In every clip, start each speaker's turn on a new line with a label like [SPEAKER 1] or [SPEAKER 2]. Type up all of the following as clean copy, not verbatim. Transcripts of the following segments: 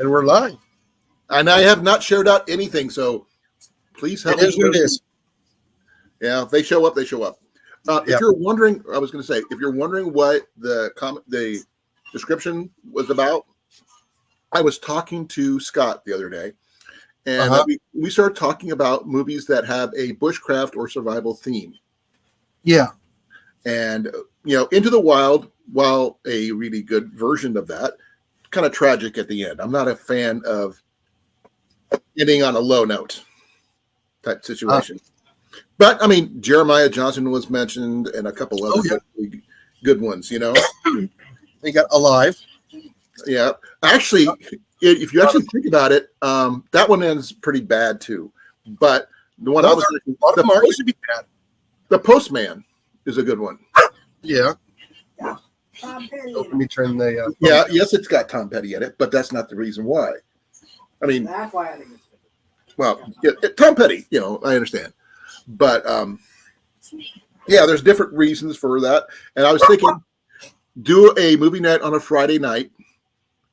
[SPEAKER 1] And we're live.
[SPEAKER 2] And I have not shared out anything, so please help
[SPEAKER 1] It is what it is.
[SPEAKER 2] Yeah, if they show up, they show up. If you're wondering, I was going to say, if you're wondering what the description was about, I was talking to Scott the other day, and we started talking about movies that have a bushcraft or survival theme.
[SPEAKER 1] Yeah.
[SPEAKER 2] And, Into the Wild, while a really good version of that, kind of tragic at the end. I'm not a fan of ending on a low note type situation. But, I mean, Jeremiah Johnson was mentioned and a couple other good ones,
[SPEAKER 1] They got Alive.
[SPEAKER 2] Yeah. Actually, if you actually think about it, that one ends pretty bad, too. But the one I was thinking, the Postman is a good one.
[SPEAKER 1] Yeah.
[SPEAKER 3] Tom Petty.
[SPEAKER 1] Let me turn the.
[SPEAKER 2] Yes, it's got Tom Petty in it, but that's not the reason why. I mean,
[SPEAKER 3] That's why I think it's good.
[SPEAKER 2] Well, Tom Petty, I understand. But, there's different reasons for that. And I was thinking, do a movie night on a Friday night,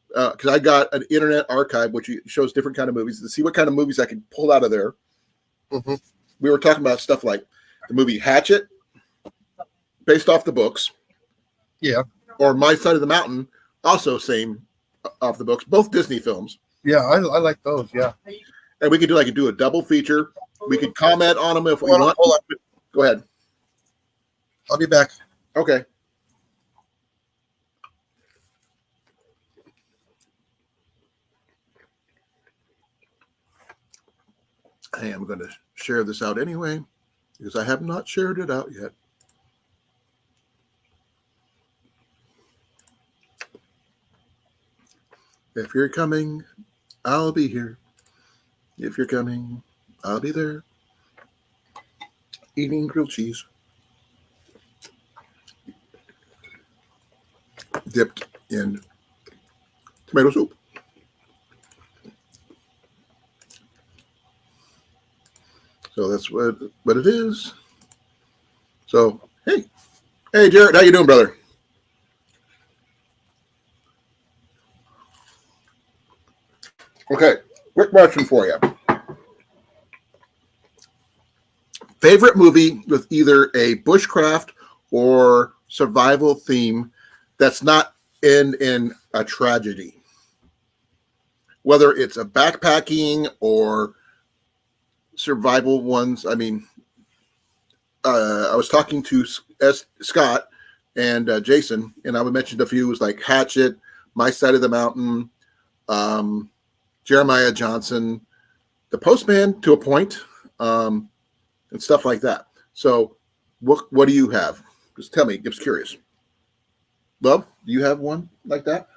[SPEAKER 2] because I got an internet archive, which shows different kind of movies, to see what kind of movies I could pull out of there.
[SPEAKER 1] Mm-hmm.
[SPEAKER 2] We were talking about stuff like the movie Hatchet, based off the books.
[SPEAKER 1] Yeah.
[SPEAKER 2] Or My Side of the Mountain, also same off the books, both Disney films.
[SPEAKER 1] Yeah, I like those, yeah.
[SPEAKER 2] And we could do a double feature. We could comment on them if we want.
[SPEAKER 1] Hold on.
[SPEAKER 2] Go ahead.
[SPEAKER 1] I'll be back.
[SPEAKER 2] Okay. Hey, I'm going to share this out anyway, because I have not shared it out yet. If you're coming, I'll be here. If you're coming, I'll be there. Eating grilled cheese. Dipped in tomato soup. So that's what it is. So, hey, Jared, how you doing, brother? Okay, quick question for you. Favorite movie with either a bushcraft or survival theme that's not in a tragedy? Whether it's a backpacking or survival ones. I mean, I was talking to Scott and Jason, and I mentioned a few. It was like Hatchet, My Side of the Mountain, Jeremiah Johnson, The Postman to a point, and stuff like that. So what do you have? Just tell me. I'm just curious. Love, do you have one like that?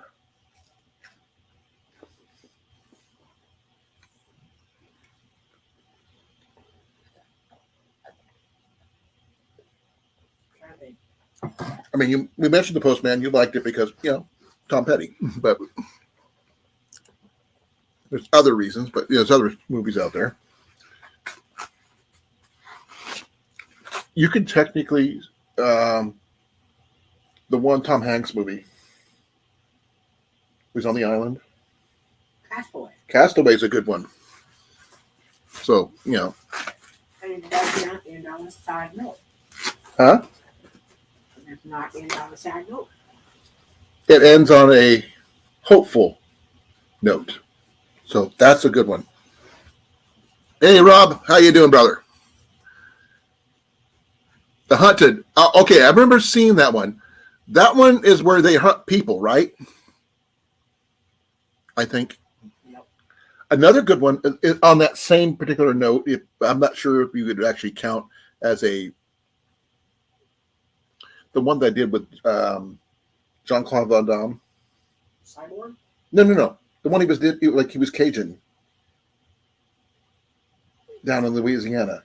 [SPEAKER 2] I mean, we mentioned The Postman. You liked it because, Tom Petty. But there's other reasons. But there's other movies out there. You could technically, the one Tom Hanks movie, who's on the island.
[SPEAKER 3] Castaway.
[SPEAKER 2] Castaway is a good one. So,
[SPEAKER 3] And it does not end on a side note.
[SPEAKER 2] Huh?
[SPEAKER 3] It does not end on a side note.
[SPEAKER 2] It ends on a hopeful note. So that's a good one. Hey, Rob, how you doing, brother? The Hunted. Okay, I remember seeing that one. That one is where they hunt people, right? I think.
[SPEAKER 3] Yep.
[SPEAKER 2] Another good one is on that same particular note. I'm not sure if you could actually count as the one that I did with Jean-Claude Van Damme.
[SPEAKER 3] Cyborg?
[SPEAKER 2] No. The one he was Cajun down in Louisiana.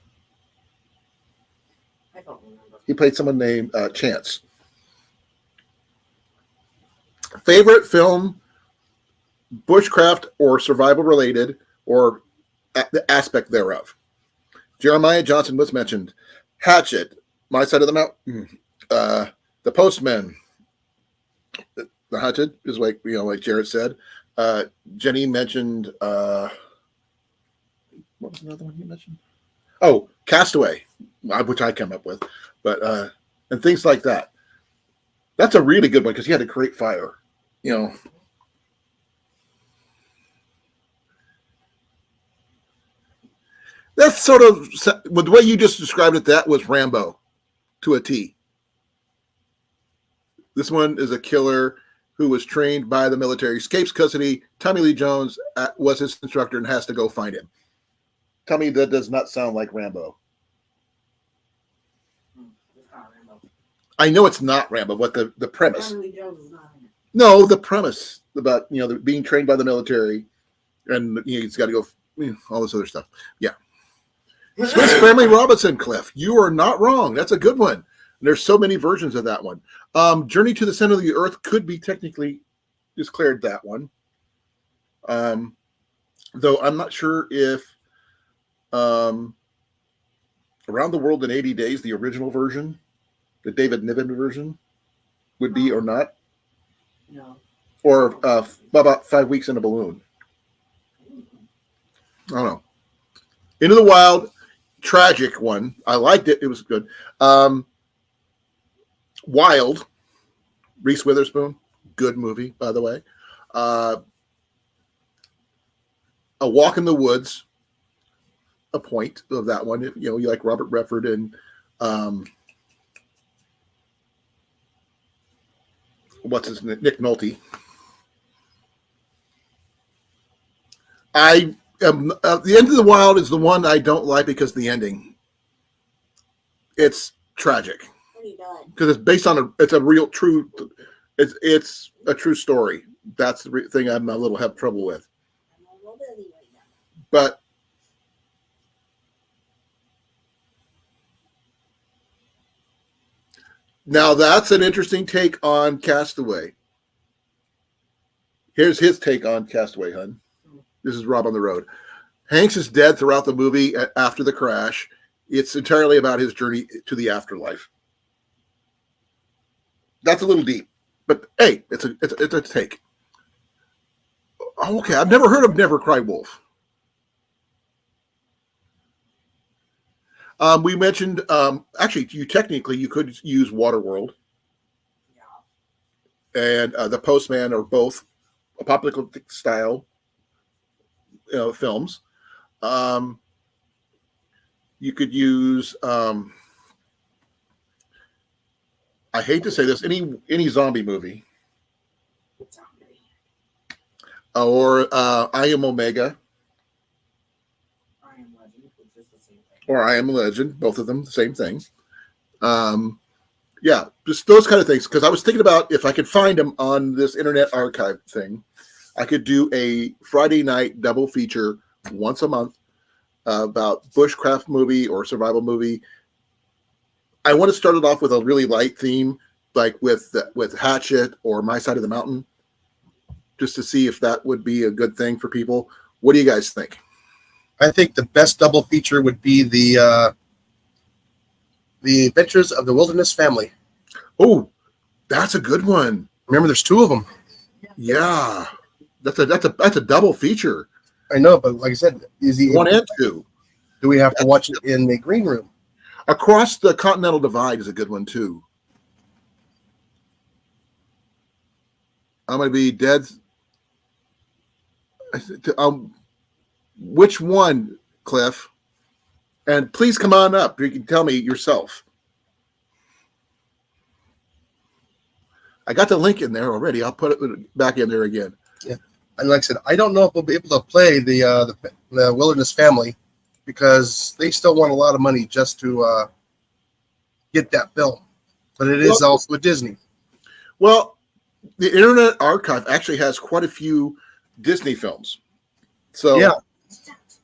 [SPEAKER 3] I don't remember.
[SPEAKER 2] He played someone named Chance. Favorite film, bushcraft or survival related, or the aspect thereof. Jeremiah Johnson was mentioned. Hatchet, My Side of the Mountain. The Postman. The Hatchet is like Jared said. Jenny mentioned what was another one you mentioned? Oh, Castaway, which I came up with, but and things like that. That's a really good one because he had to create fire. You know, that's sort of with the way you just described it. That was Rambo to a T. This one is a killer who was trained by the military, escapes custody. Tommy Lee Jones was his instructor and has to go find him. Tell me that does not sound like Rambo.
[SPEAKER 3] It's not Rambo.
[SPEAKER 2] I know it's not Rambo, but the premise.
[SPEAKER 3] Tommy Lee Jones is not in it.
[SPEAKER 2] No, the premise about being trained by the military, and he's got to go all this other stuff. Yeah, Swiss Family Robinson, Cliff. You are not wrong. That's a good one. There's so many versions of that one. Journey to the Center of the Earth could be technically declared that one. Though I'm not sure if Around the World in 80 Days, the original version, the David Niven version, would be or not.
[SPEAKER 3] No.
[SPEAKER 2] Or about 5 Weeks in a Balloon. I don't know. Into the Wild, tragic one. I liked it. It was good. Wild, Reese Witherspoon, good movie, by the way. A Walk in the Woods, a point of that one. You like Robert Redford and what's his name? Nick Nolte. The End of the Wild is the one I don't like because of the ending. It's tragic. Because it's based on it's a real true, it's a true story. That's the thing I'm a little have trouble with. But now that's an interesting take on Castaway. Here's his take on Castaway, hun. This is Rob on the Road. Hanks is dead throughout the movie after the crash. It's entirely about his journey to the afterlife. That's a little deep, but hey, it's a take. Okay, I've never heard of Never Cry Wolf. We mentioned actually, you could use Waterworld, and The Postman are both apocalyptic style films. You could use. I hate to say this, any zombie movie, or I Am Omega,
[SPEAKER 3] I Am Legend, which is the same thing.
[SPEAKER 2] or I Am Legend, both of them the same thing. Yeah, just those kind of things. Because I was thinking about if I could find them on this Internet Archive thing, I could do a Friday night double feature once a month about bushcraft movie or survival movie. I want to start it off with a really light theme, like with Hatchet or My Side of the Mountain, just to see if that would be a good thing for people. What do you guys think?
[SPEAKER 1] I think the best double feature would be the Adventures of the Wilderness Family.
[SPEAKER 2] Oh, that's a good one.
[SPEAKER 1] Remember, there's two of them.
[SPEAKER 2] Yeah, that's a double feature.
[SPEAKER 1] I know, but like I said,
[SPEAKER 2] One and two.
[SPEAKER 1] Do we have to watch it in the green room?
[SPEAKER 2] Across the Continental Divide is a good one too. I'm going to be dead. Which one, Cliff? And please come on up. You can tell me yourself. I got the link in there already. I'll put it back in there again.
[SPEAKER 1] Yeah, and like I said, I don't know if we'll be able to play the Wilderness Family because they still want a lot of money just to get that film. But it is also Disney. Well,
[SPEAKER 2] the Internet Archive actually has quite a few Disney films. So
[SPEAKER 1] yeah.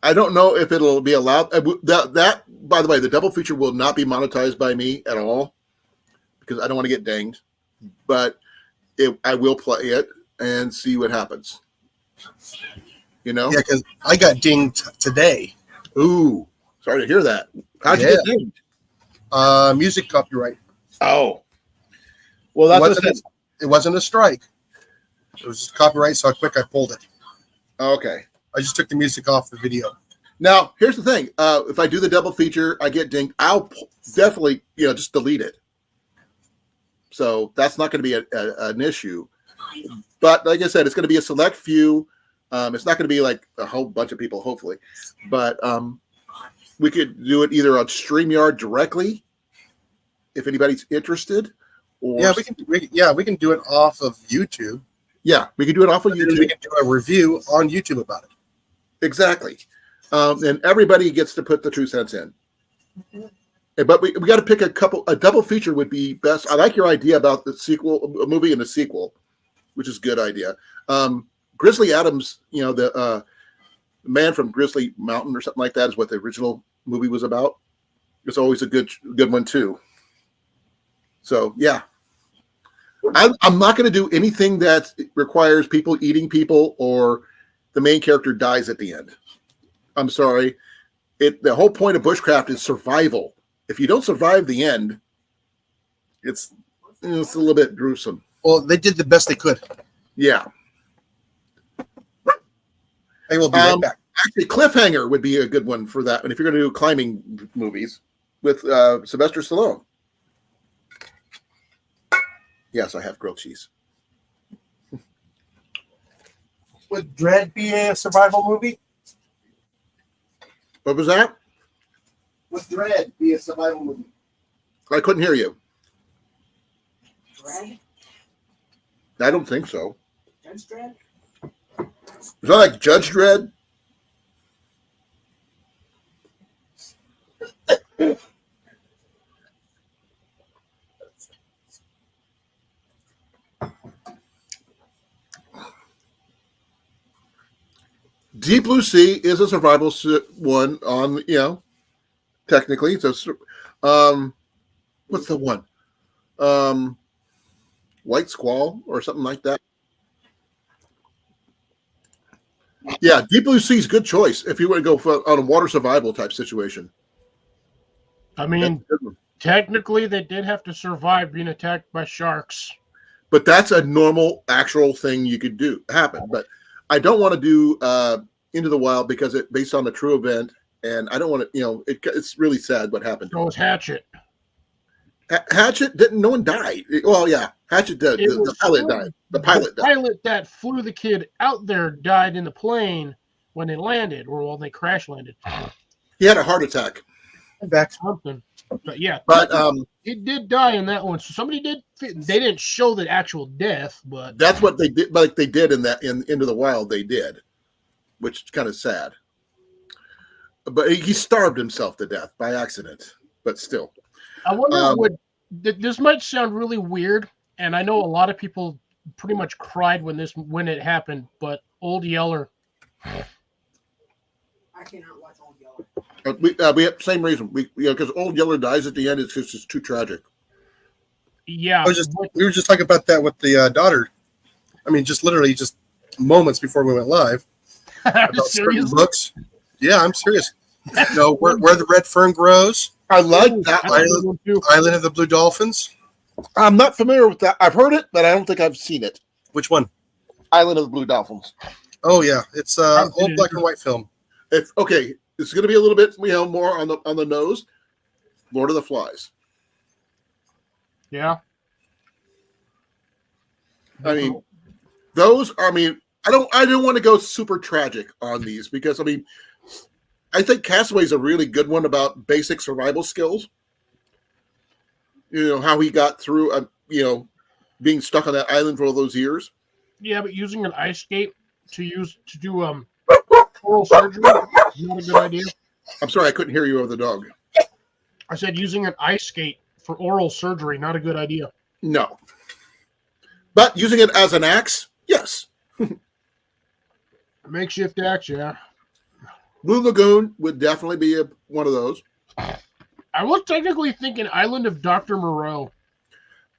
[SPEAKER 2] I don't know if it'll be allowed. That, by the way, the double feature will not be monetized by me at all because I don't want to get dinged. But I will play it and see what happens.
[SPEAKER 1] Yeah, because I got dinged today.
[SPEAKER 2] Ooh, sorry to hear that. How'd you get dinged?
[SPEAKER 1] Music copyright.
[SPEAKER 2] Oh, well, it wasn't a strike.
[SPEAKER 1] It was just copyright, so quick I pulled it.
[SPEAKER 2] Okay.
[SPEAKER 1] I just took the music off the video.
[SPEAKER 2] Now, here's the thing. If I do the double feature, I get dinged. I'll definitely, just delete it. So that's not going to be an issue. But like I said, it's going to be a select few. It's not going to be like a whole bunch of people, hopefully. But we could do it either on StreamYard directly, if anybody's interested. Or
[SPEAKER 1] we can do it off of YouTube.
[SPEAKER 2] Yeah, we can do it off of YouTube.
[SPEAKER 1] We can do a review on YouTube about it.
[SPEAKER 2] Exactly. And everybody gets to put the 2 cents in. But we got to pick a double feature would be best. I like your idea about the sequel, a movie and a sequel, which is a good idea. Grizzly Adams, the man from Grizzly Mountain or something like that is what the original movie was about. It's always a good one too. So yeah, I'm not going to do anything that requires people eating people or the main character dies at the end. I'm sorry. The whole point of Bushcraft is survival. If you don't survive the end, it's a little bit gruesome.
[SPEAKER 1] Well, they did the best they could.
[SPEAKER 2] Yeah.
[SPEAKER 1] I will be right back.
[SPEAKER 2] Actually, Cliffhanger would be a good one for that. And if you're going to do climbing movies with Sylvester Stallone. Yes, I have grilled cheese.
[SPEAKER 1] Would Dread be a survival movie?
[SPEAKER 2] What was that?
[SPEAKER 1] Would Dread be a survival movie?
[SPEAKER 2] I couldn't hear you.
[SPEAKER 3] Dread?
[SPEAKER 2] I don't think so.
[SPEAKER 3] Judge Dread?
[SPEAKER 2] Is that like Judge Dredd? Deep Blue Sea is a survival one on, technically. It's what's the one? White Squall or something like that. Yeah, Deep Blue Sea is a good choice if you want to go on a water survival type situation.
[SPEAKER 4] I mean, technically they did have to survive being attacked by sharks.
[SPEAKER 2] But that's a normal, actual thing you could happen. But I don't want to do Into the Wild because it's based on a true event, and I don't want to, it's really sad what happened.
[SPEAKER 4] So was Hatchet.
[SPEAKER 2] Hatchet didn't. No one died. Well, yeah, Hatchet did. The pilot died. The pilot died.
[SPEAKER 4] The pilot that flew the kid out there died in the plane when they landed, or when they crash landed.
[SPEAKER 2] He had a heart attack.
[SPEAKER 1] Back.
[SPEAKER 4] Something. But yeah,
[SPEAKER 2] But
[SPEAKER 4] he did die in that one. So somebody did. They didn't show the actual death, but
[SPEAKER 2] that's what they did. Like they did in Into the Wild. They did, which is kind of sad. But he starved himself to death by accident. But still.
[SPEAKER 4] I wonder this might sound really weird, and I know a lot of people pretty much cried when it happened, but Old Yeller.
[SPEAKER 3] I cannot watch Old Yeller.
[SPEAKER 2] We have the same reason. Because Old Yeller dies at the end. It's just too tragic.
[SPEAKER 4] Yeah.
[SPEAKER 1] We were just talking about that with the daughter. I mean, just literally just moments before we went live. About certain books. Yeah, I'm serious. Where the red fern grows.
[SPEAKER 2] I like that
[SPEAKER 1] Island of the Blue Dolphins.
[SPEAKER 2] I'm not familiar with that. I've heard it, but I don't think I've seen it.
[SPEAKER 1] Which one?
[SPEAKER 2] Island of the Blue Dolphins.
[SPEAKER 1] Oh yeah, it's old black and white film.
[SPEAKER 2] It's going to be a little bit more on the nose. Lord of the Flies.
[SPEAKER 4] Yeah.
[SPEAKER 2] I mean, those are. I mean, I don't want to go super tragic on these because I think Castaway is a really good one about basic survival skills. How he got through, being stuck on that island for all those years.
[SPEAKER 4] Yeah, but using an ice skate to do oral surgery is not a good idea.
[SPEAKER 2] I'm sorry, I couldn't hear you over the dog.
[SPEAKER 4] I said using an ice skate for oral surgery, not a good idea.
[SPEAKER 2] No. But using it as an axe, yes.
[SPEAKER 4] Makeshift axe, yeah.
[SPEAKER 2] Blue Lagoon would definitely be one of those.
[SPEAKER 4] I was technically thinking Island of Dr. Moreau.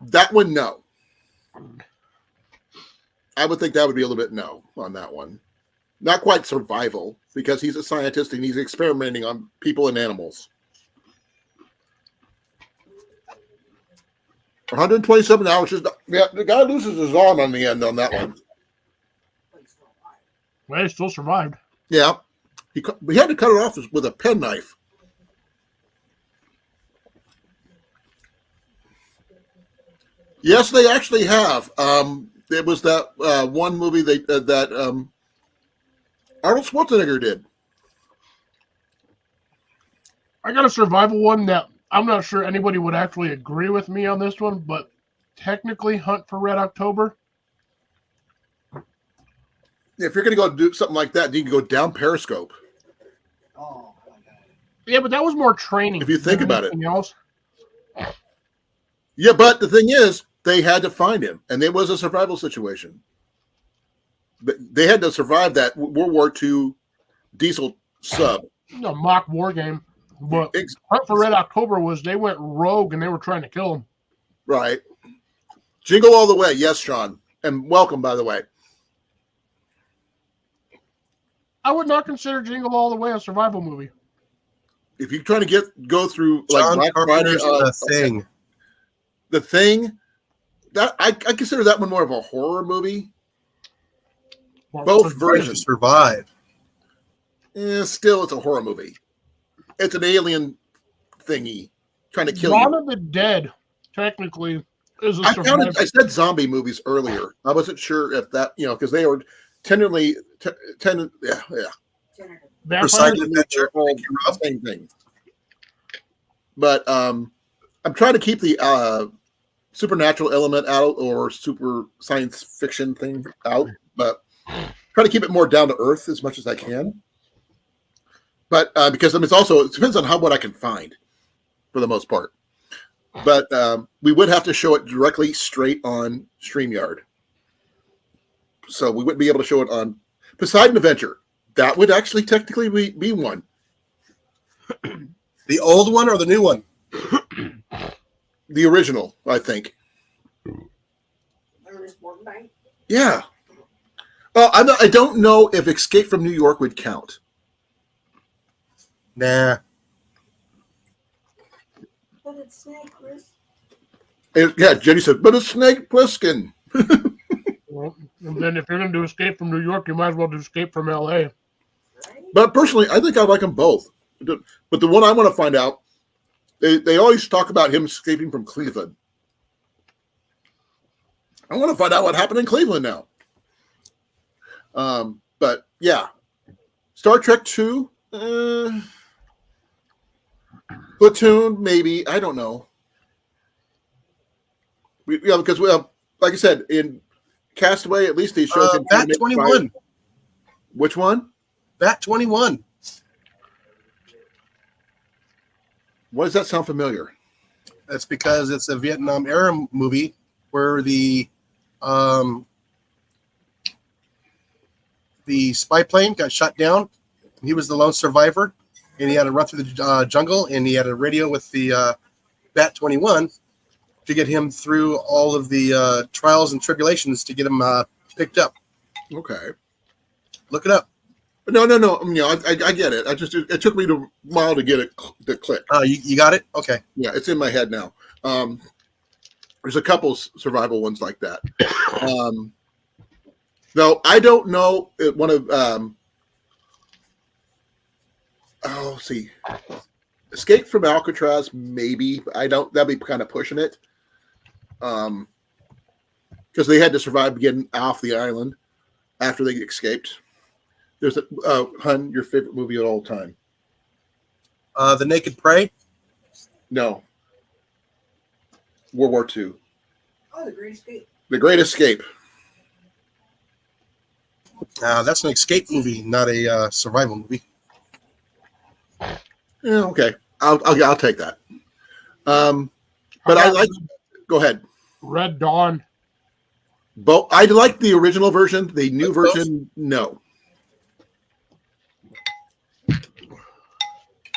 [SPEAKER 2] That one, no. I would think that would be a little bit no on that one. Not quite survival, because he's a scientist and he's experimenting on people and animals. 127 hours. The guy loses his arm on the end on that one.
[SPEAKER 4] Well, he still survived.
[SPEAKER 2] Yeah. We had to cut it off with a penknife. Yes, they actually have. It was that one movie that Arnold Schwarzenegger did.
[SPEAKER 4] I got a survival one that I'm not sure anybody would actually agree with me on this one, but technically Hunt for Red October.
[SPEAKER 2] If you're going to go do something like that, you can go down Periscope.
[SPEAKER 3] Oh, my God.
[SPEAKER 4] Yeah, but that was more training.
[SPEAKER 2] If you think
[SPEAKER 4] than
[SPEAKER 2] about it.
[SPEAKER 4] anything else.
[SPEAKER 2] Yeah, but the thing is, they had to find him, and it was a survival situation. But they had to survive that World War II diesel sub.
[SPEAKER 4] A mock war game. But Hunt for Red October was they went rogue and they were trying to kill him.
[SPEAKER 2] Right. Jingle all the way. Yes, Sean. And welcome, by the way.
[SPEAKER 4] I would not consider Jingle All the Way a survival movie.
[SPEAKER 2] If you're trying to go through like
[SPEAKER 1] John
[SPEAKER 2] Black Friday,
[SPEAKER 1] Carpenter's The Thing.
[SPEAKER 2] The Thing, that I consider that one more of a horror movie.
[SPEAKER 4] Well,
[SPEAKER 2] Both
[SPEAKER 1] Trying to
[SPEAKER 2] versions.
[SPEAKER 1] survive.
[SPEAKER 2] Still, it's a horror movie. It's an alien thingy trying to kill
[SPEAKER 4] Dawn
[SPEAKER 2] you.
[SPEAKER 4] of the Dead, technically, is a
[SPEAKER 2] I
[SPEAKER 4] survival.
[SPEAKER 2] said zombie movies earlier. I wasn't sure if that, because they were tentative.
[SPEAKER 4] Vampires,
[SPEAKER 1] Silent Adventure.
[SPEAKER 2] All the same thing. But I'm trying to keep the supernatural element out or super science fiction thing out, but try to keep it more down to earth as much as I can. But because it depends on what I can find for the most part. But we would have to show it directly straight on StreamYard. So we wouldn't be able to show it on Poseidon Adventure. That would actually technically be one.
[SPEAKER 1] The old one or the new one?
[SPEAKER 2] The original, I think.
[SPEAKER 3] Ernest Borgnine.
[SPEAKER 2] Yeah. I don't know if Escape from New York would count.
[SPEAKER 1] Nah.
[SPEAKER 3] But it's Snake, Chris.
[SPEAKER 2] Yeah, Jenny said, but it's Snake Plissken.
[SPEAKER 4] well, and then if you're going to do Escape from New York, you might as well do Escape from L.A.
[SPEAKER 3] Right?
[SPEAKER 2] But personally, I think I like them both. But the one I want to find out, they always talk about him escaping from Cleveland. I want to find out what happened in Cleveland now. But yeah, Star Trek 2, Platoon, maybe. I don't know. Because like I said, in Castaway, at least he shows him.
[SPEAKER 1] Bat 21.
[SPEAKER 2] Which one?
[SPEAKER 1] Bat 21.
[SPEAKER 2] Why does that sound familiar?
[SPEAKER 1] That's because it's a Vietnam era movie where the spy plane got shot down. He was the lone survivor, and he had to run through the jungle, and he had a radio with the Bat 21 to get him through all of the trials and tribulations to get him picked up.
[SPEAKER 2] Okay.
[SPEAKER 1] Look it up.
[SPEAKER 2] No. I get it. It took me a while to get it to click.
[SPEAKER 1] You got it? Okay.
[SPEAKER 2] Yeah, it's in my head now. There's a couple survival ones like that. Though I don't know one of. Let's see. Escape from Alcatraz, maybe. But I don't. That'd be kind of pushing it. Because they had to survive getting off the island after they escaped. There's Hun, your favorite movie of all time?
[SPEAKER 1] The Naked Prey.
[SPEAKER 2] No. World War II.
[SPEAKER 3] Oh, The Great Escape.
[SPEAKER 2] The Great Escape.
[SPEAKER 1] That's an escape movie, not a survival movie.
[SPEAKER 2] Yeah, okay. I'll take that. But I like. Go ahead.
[SPEAKER 4] Red Dawn.
[SPEAKER 2] But I like the original version. The new version, no.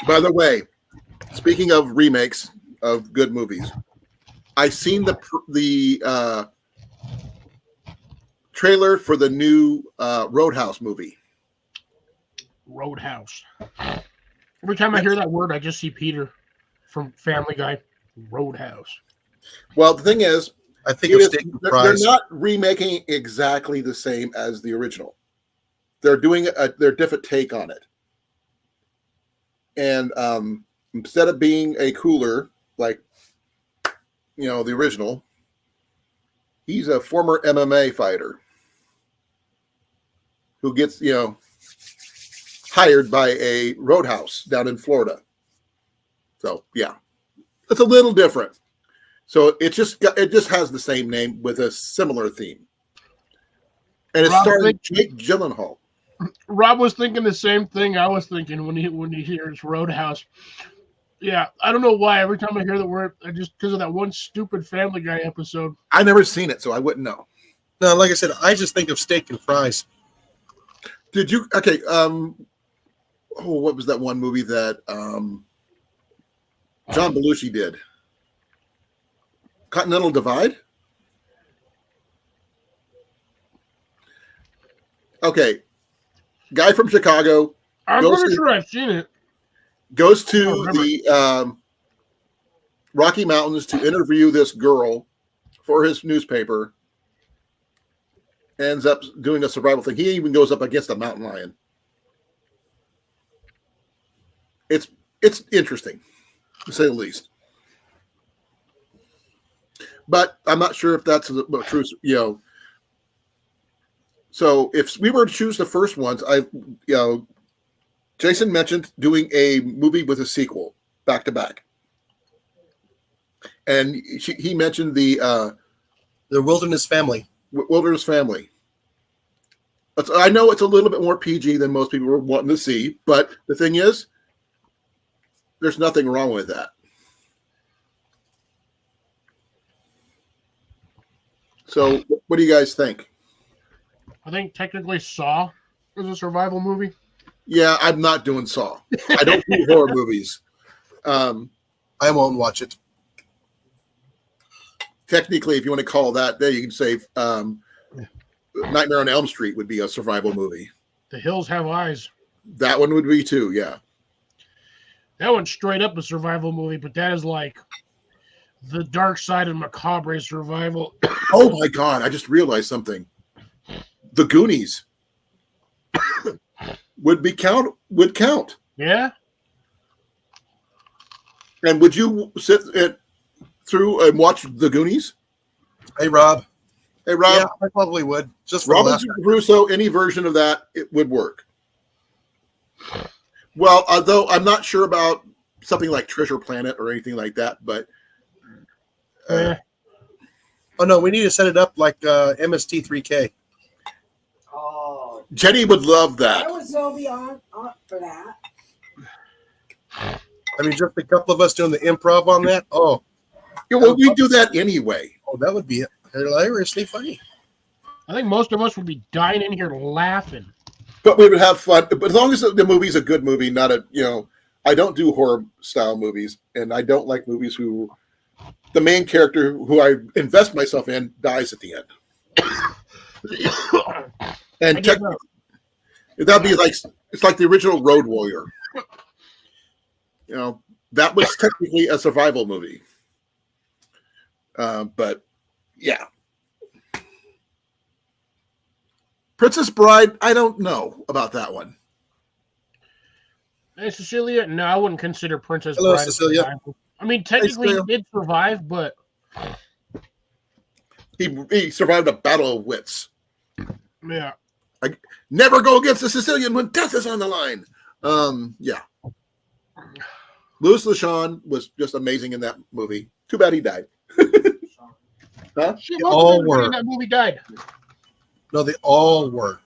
[SPEAKER 2] By the way, speaking of remakes of good movies, I seen the trailer for the new Roadhouse movie.
[SPEAKER 4] Roadhouse. Every time I hear that word, I just see Peter from Family Guy. Roadhouse.
[SPEAKER 2] Well, the thing is,
[SPEAKER 1] I think of Steak and
[SPEAKER 2] they're
[SPEAKER 1] Fries.
[SPEAKER 2] not remaking exactly the same as the original. they're doing their different take on it. And instead of being a cooler like the original, he's a former MMA fighter who gets hired by a roadhouse down in Florida. So yeah, it's a little different. So it just has the same name with a similar theme, and it's starring Jake Gyllenhaal.
[SPEAKER 4] Rob was thinking the same thing I was thinking when he hears Roadhouse. Yeah, I don't know why. Every time I hear the word, just because of that one stupid Family Guy episode.
[SPEAKER 2] I never seen it, so I wouldn't know.
[SPEAKER 1] No, like I said, I just think of steak and fries.
[SPEAKER 2] Did you? Okay. What was that one movie that John Belushi did? Continental Divide? Okay. Guy from Chicago.
[SPEAKER 4] I'm pretty sure I've seen it.
[SPEAKER 2] Goes to the Rocky Mountains to interview this girl for his newspaper. Ends up doing a survival thing. He even goes up against a mountain lion. It's interesting, to say the least. But I'm not sure if that's a true, So if we were to choose the first ones, Jason mentioned doing a movie with a sequel back to back, and he mentioned the
[SPEAKER 1] Wilderness Family.
[SPEAKER 2] Wilderness Family. I know it's a little bit more PG than most people were wanting to see, but the thing is, there's nothing wrong with that. So, what do you guys think?
[SPEAKER 4] I think technically Saw is a survival movie.
[SPEAKER 2] Yeah, I'm not doing Saw. I don't do horror movies.
[SPEAKER 1] I won't watch it.
[SPEAKER 2] Technically, if you want to call that, you can say Nightmare on Elm Street would be a survival movie.
[SPEAKER 4] The Hills Have Eyes.
[SPEAKER 2] That one would be too, yeah.
[SPEAKER 4] That one's straight up a survival movie, but that is like the dark side of macabre survival.
[SPEAKER 2] Oh my God, I just realized something. The Goonies would count.
[SPEAKER 4] Yeah.
[SPEAKER 2] And would you sit through and watch The Goonies?
[SPEAKER 1] Hey, Rob.
[SPEAKER 2] Hey, Rob.
[SPEAKER 1] Yeah, I probably would. Just for
[SPEAKER 2] Robinson Crusoe, any version of that, it would work. Well, although I'm not sure about something like Treasure Planet or anything like that, but
[SPEAKER 1] oh no, we need to set it up like MST3K.
[SPEAKER 3] Oh,
[SPEAKER 2] Jenny would love that.
[SPEAKER 3] I would so be on for that.
[SPEAKER 1] I mean, just a couple of us doing the improv on that. Oh,
[SPEAKER 2] yeah, well, we do that anyway.
[SPEAKER 1] Oh, that would be hilariously funny.
[SPEAKER 4] I think most of us would be dying in here laughing.
[SPEAKER 2] But we would have fun. But as long as the movie's a good movie, not I don't do horror style movies, and I don't like movies who the main character who I invest myself in dies at the end. And that'd be like it's like the original Road Warrior. That was technically a survival movie. But yeah. Princess Bride, I don't know about that one.
[SPEAKER 4] Hey, Cecilia? No, I wouldn't consider Princess
[SPEAKER 1] Hello,
[SPEAKER 4] Bride
[SPEAKER 1] Cecilia.
[SPEAKER 4] survival. I mean, technically he did survive, but
[SPEAKER 2] he survived a battle of wits.
[SPEAKER 4] Yeah.
[SPEAKER 2] Never go against a Sicilian when death is on the line. Yeah. Louis LeSean was just amazing in that movie. Too bad he died. Huh?
[SPEAKER 4] Shit,
[SPEAKER 1] all
[SPEAKER 4] most
[SPEAKER 1] were.
[SPEAKER 4] in that movie died.
[SPEAKER 1] No, they all were.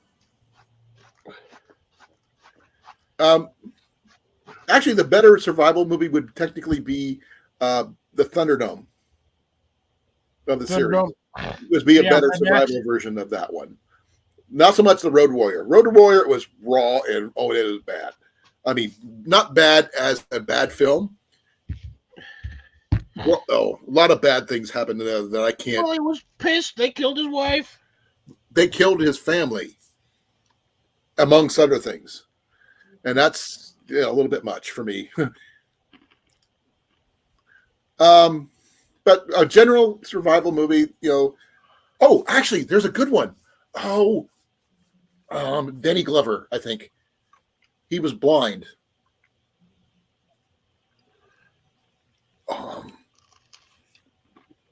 [SPEAKER 2] Actually, the better survival movie would technically be the Thunderdome of the series. Would be a better survival version of that one. Not so much the Road Warrior. Road Warrior was raw and it was bad. I mean, not bad as a bad film. Well, a lot of bad things happened there that I can't.
[SPEAKER 4] Well, he was pissed. They killed his wife.
[SPEAKER 2] They killed his family, amongst other things, and that's a little bit much for me. But a general survival movie, Oh, actually, there's a good one. Oh, Danny Glover, I think. He was blind.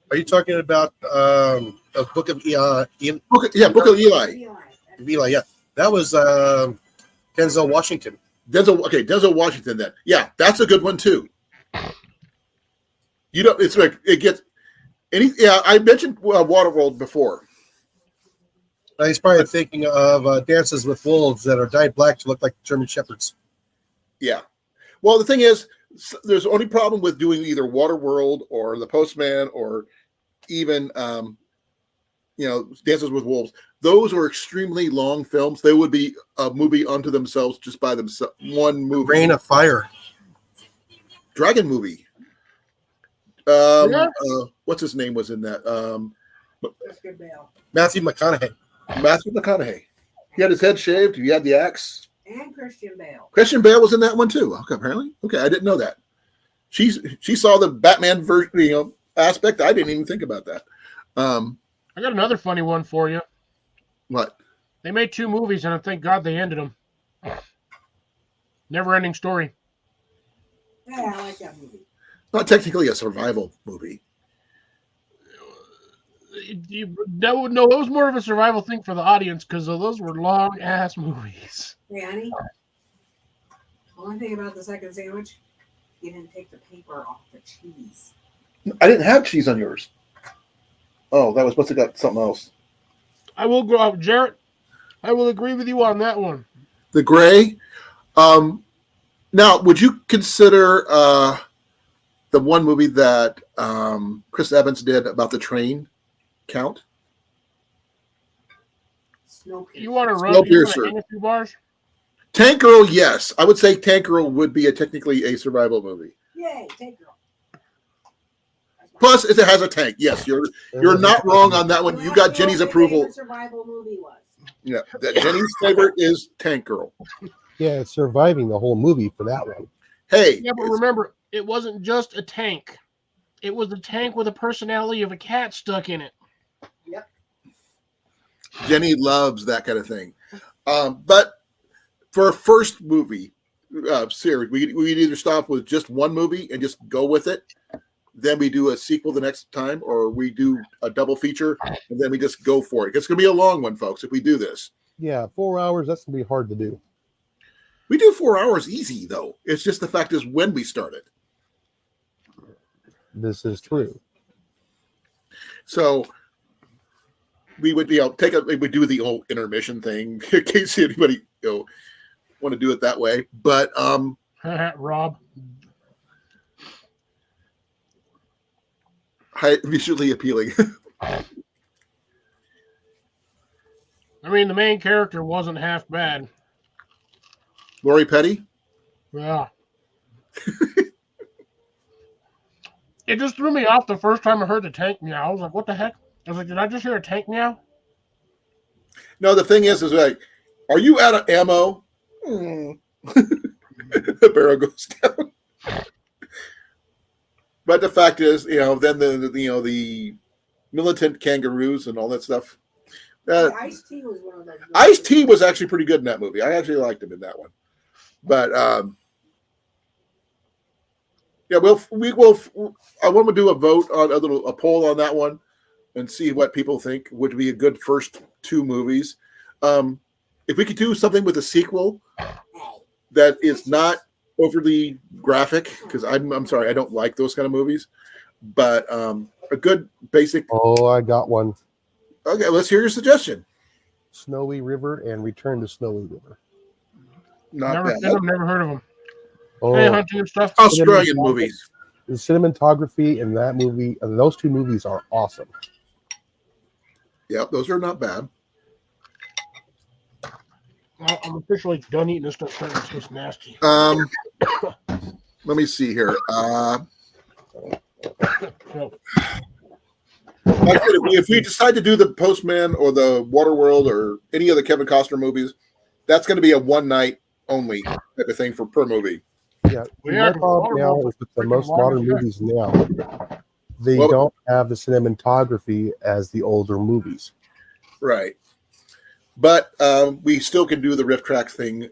[SPEAKER 1] Are you talking about a Book of Eli?
[SPEAKER 2] Book of Eli.
[SPEAKER 1] Eli, yeah, that was Denzel Washington.
[SPEAKER 2] Denzel Washington. Then, yeah, that's a good one too. You know, it's like it gets any. Yeah, I mentioned Waterworld before.
[SPEAKER 1] He's probably thinking of Dances with Wolves that are dyed black to look like German Shepherds.
[SPEAKER 2] Yeah. Well, the thing is, there's only problem with doing either Waterworld or The Postman or even Dances with Wolves. Those are extremely long films. They would be a movie unto themselves just by themselves. One movie.
[SPEAKER 1] Rain of Fire.
[SPEAKER 2] Dragon movie.
[SPEAKER 4] Yeah.
[SPEAKER 2] What's his name was in that?
[SPEAKER 1] Matthew McConaughey.
[SPEAKER 2] Matthew McConaughey. He had his head shaved. He had the axe.
[SPEAKER 3] And Christian Bale.
[SPEAKER 2] Christian Bale was in that one too. Okay, apparently. Okay, I didn't know that. She saw the Batman version, aspect. I didn't even think about that.
[SPEAKER 4] I got another funny one for you.
[SPEAKER 2] What?
[SPEAKER 4] They made 2 movies, and thank God they ended them. Never-ending story.
[SPEAKER 3] Yeah, I like that movie.
[SPEAKER 2] Not technically a survival movie.
[SPEAKER 4] No, it was more of a survival thing for the audience because those were long-ass movies.
[SPEAKER 3] Hey, honey. Only thing about the second sandwich, you didn't take the paper off the cheese.
[SPEAKER 2] I didn't have cheese on yours. Oh, that was supposed to got something else.
[SPEAKER 4] I will go out, Jarrett. I will agree with you on that one.
[SPEAKER 2] The gray. Now, would you consider the one movie that Chris Evans did about the train count?
[SPEAKER 4] You want to run
[SPEAKER 2] Snowpiercer.
[SPEAKER 4] hang a few bars?
[SPEAKER 2] Tank Girl, yes. I would say Tank Girl would be technically a survival movie.
[SPEAKER 3] Yay, Tank Girl.
[SPEAKER 2] Plus, it has a tank. Yes, you're not wrong on that one. You got Jenny's approval.
[SPEAKER 3] Survival movie was.
[SPEAKER 2] Yeah, that Jenny's favorite is Tank Girl.
[SPEAKER 5] Yeah, it's surviving the whole movie for that one.
[SPEAKER 2] Hey,
[SPEAKER 4] Yeah, but remember, it wasn't just a tank. It was a tank with a personality of a cat stuck in it.
[SPEAKER 3] Yep.
[SPEAKER 2] Jenny loves that kind of thing. But for a first movie series, we'd either stop with just one movie and just go with it. Then we do a sequel the next time, or we do a double feature, and then we just go for it. It's going to be a long one, folks, if we do this.
[SPEAKER 5] Yeah, 4 hours, that's going to be hard to do.
[SPEAKER 2] We do 4 hours easy, though. It's just the fact is when we start it.
[SPEAKER 5] This is true.
[SPEAKER 2] So we would we would do the old intermission thing in case anybody want to do it that way. But
[SPEAKER 4] Rob.
[SPEAKER 2] visually appealing.
[SPEAKER 4] I mean, the main character wasn't half bad.
[SPEAKER 2] Lori Petty?
[SPEAKER 4] Yeah. It just threw me off the first time I heard the tank meow. I was like, what the heck? I was like, did I just hear a tank meow?
[SPEAKER 2] No, the thing is like, are you out of ammo? The barrel goes down. But the fact is, then the militant kangaroos and all that stuff.
[SPEAKER 3] Ice-T was one of those.
[SPEAKER 2] Ice-T was actually pretty good in that movie. I actually liked him in that one. But yeah, we will. I want to do a vote on a poll on that one and see what people think would be a good first 2 movies. If we could do something with a sequel that is not overly graphic, because I'm sorry, I don't like those kind of movies, but a good basic.
[SPEAKER 5] Oh, I got one.
[SPEAKER 2] Okay, let's hear your suggestion.
[SPEAKER 5] Snowy River and Return to Snowy River.
[SPEAKER 2] Not
[SPEAKER 4] Never
[SPEAKER 2] bad.
[SPEAKER 4] seen them, never heard of them.
[SPEAKER 5] Oh,
[SPEAKER 4] Hey, hunting and stuff.
[SPEAKER 2] Australian movies.
[SPEAKER 5] the cinematography in that movie, and those 2 movies are awesome.
[SPEAKER 2] Yep, those are not bad.
[SPEAKER 4] Well, I'm officially done eating this stuff. It's just nasty.
[SPEAKER 2] Let me see here.
[SPEAKER 4] So,
[SPEAKER 2] Like I said, if we decide to do the Postman or the Waterworld or any of the Kevin Costner movies, that's going to be a one night only type of thing per movie.
[SPEAKER 5] Yeah,
[SPEAKER 4] Yeah,
[SPEAKER 5] my problem now is with the
[SPEAKER 4] freaking
[SPEAKER 5] most
[SPEAKER 4] long
[SPEAKER 5] modern
[SPEAKER 4] as heck.
[SPEAKER 5] movies now, they don't have the cinematography as the older movies.
[SPEAKER 2] Right. But we still can do the riff track thing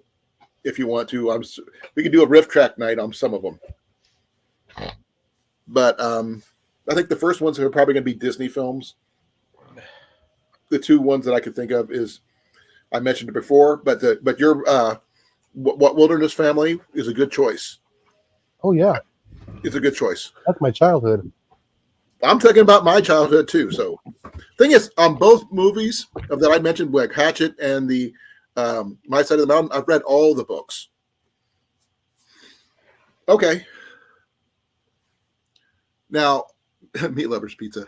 [SPEAKER 2] if you want to. We can do a riff track night on some of them. But I think the first ones are probably going to be Disney films. The two ones that I could think of is I mentioned it before, but your what Wilderness Family is a good choice.
[SPEAKER 5] Oh yeah,
[SPEAKER 2] It's a good choice.
[SPEAKER 5] that's my childhood.
[SPEAKER 2] I'm talking about my childhood too. So, thing is, on both movies that I mentioned, like Hatchet and the My Side of the Mountain, I've read all the books. Okay. Now, Meat Lovers Pizza.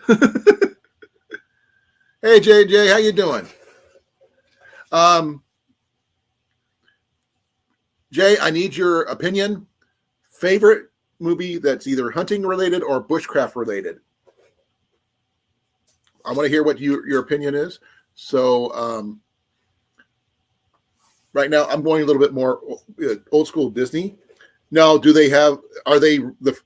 [SPEAKER 2] Hey JJ, how you doing? Jay, I need your opinion. Favorite movie that's either hunting related or bushcraft related. I want to hear what your opinion is. So right now I'm going a little bit more old school Disney. Now, are they the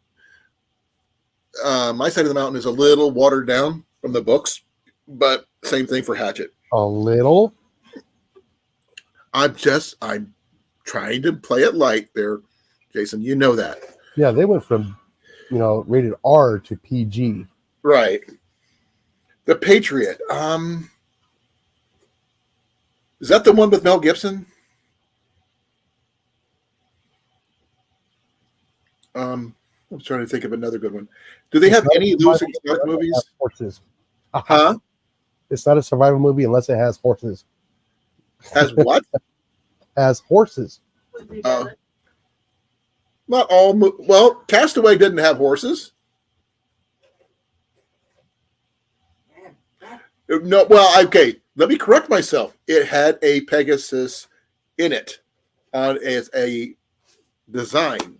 [SPEAKER 2] My Side of the Mountain is a little watered down from the books, but same thing for Hatchet.
[SPEAKER 5] A little.
[SPEAKER 2] I'm trying to play it light there, Jason. You know that.
[SPEAKER 5] Yeah, they went from, rated R to PG.
[SPEAKER 2] Right. The Patriot. Is that the one with Mel Gibson? I'm trying to think of another good one. Do they have any Lewis and Clark movies?
[SPEAKER 5] Horses.
[SPEAKER 2] Huh?
[SPEAKER 5] It's not a survival movie unless it has horses.
[SPEAKER 2] As what?
[SPEAKER 5] Has horses.
[SPEAKER 2] Not all. Well, Castaway didn't have horses. No. Well, okay. Let me correct myself. It had a Pegasus in it as a design.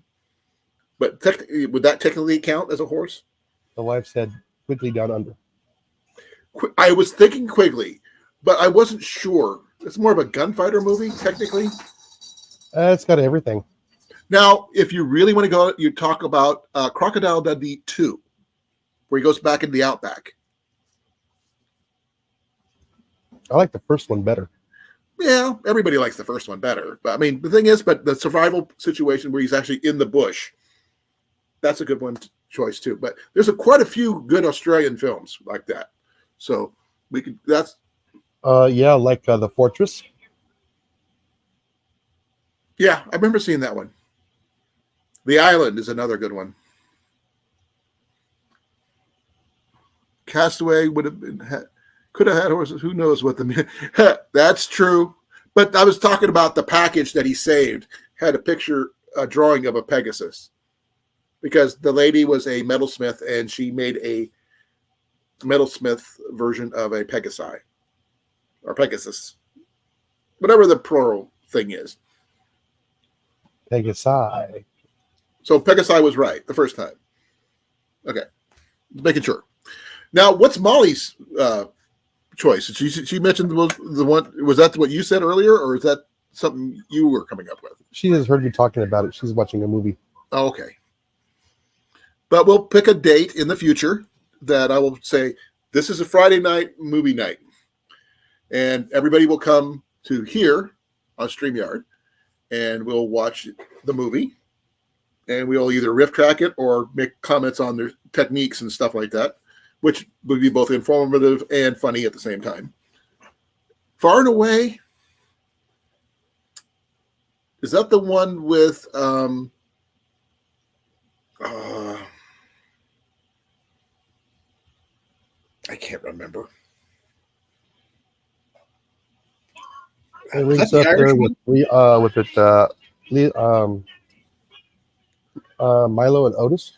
[SPEAKER 2] But would that technically count as a horse?
[SPEAKER 5] The wife said, "Quickly down under."
[SPEAKER 2] I was thinking Quigley, but I wasn't sure. It's more of a gunfighter movie, technically.
[SPEAKER 5] It's got everything.
[SPEAKER 2] Now, if you really want to go, you talk about Crocodile Dundee 2, where he goes back in the outback.
[SPEAKER 5] I like the first one better.
[SPEAKER 2] Yeah, everybody likes the first one better. But I mean, the thing is, but the survival situation where he's actually in the bush, that's a good one choice too. But there's quite a few good Australian films like that. So we could. That's
[SPEAKER 5] yeah, like The Fortress.
[SPEAKER 2] yeah, I remember seeing that one. The Island is another good one. Castaway would have been could have had horses. Who knows what the that's true. But I was talking about the package that he saved had a drawing of a Pegasus, because the lady was a metalsmith and she made a metalsmith version of a Pegasi or Pegasus, whatever the plural thing is.
[SPEAKER 5] Pegasi.
[SPEAKER 2] So Pegasi was right the first time. Okay, making sure. Now, what's Molly's choice? She mentioned the one. Was that what you said earlier, or is that something you were coming up with?
[SPEAKER 5] She has heard you talking about it. She's watching a movie.
[SPEAKER 2] Oh, okay. But we'll pick a date in the future that I will say, this is a Friday night movie night. And everybody will come to here on StreamYard, and we'll watch the movie. And we'll either riff track it or make comments on their techniques and stuff like that, which would be both informative and funny at the same time. Far and Away, is that the one with I can't remember.
[SPEAKER 5] It rings up there with Milo and Otis.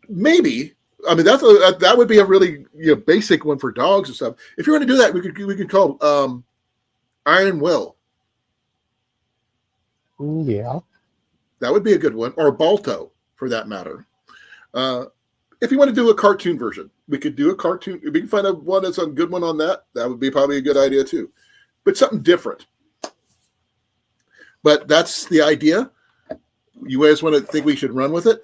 [SPEAKER 2] Maybe. I mean, that would be a really basic one for dogs and stuff. If you want to do that, we could call Iron Will.
[SPEAKER 5] Yeah,
[SPEAKER 2] that would be a good one, or Balto for that matter. If you want to do a cartoon version, we could do a cartoon. If we can find one that's a good one on that, that would be probably a good idea too. But something different. But that's the idea. You guys want to think we should run with it?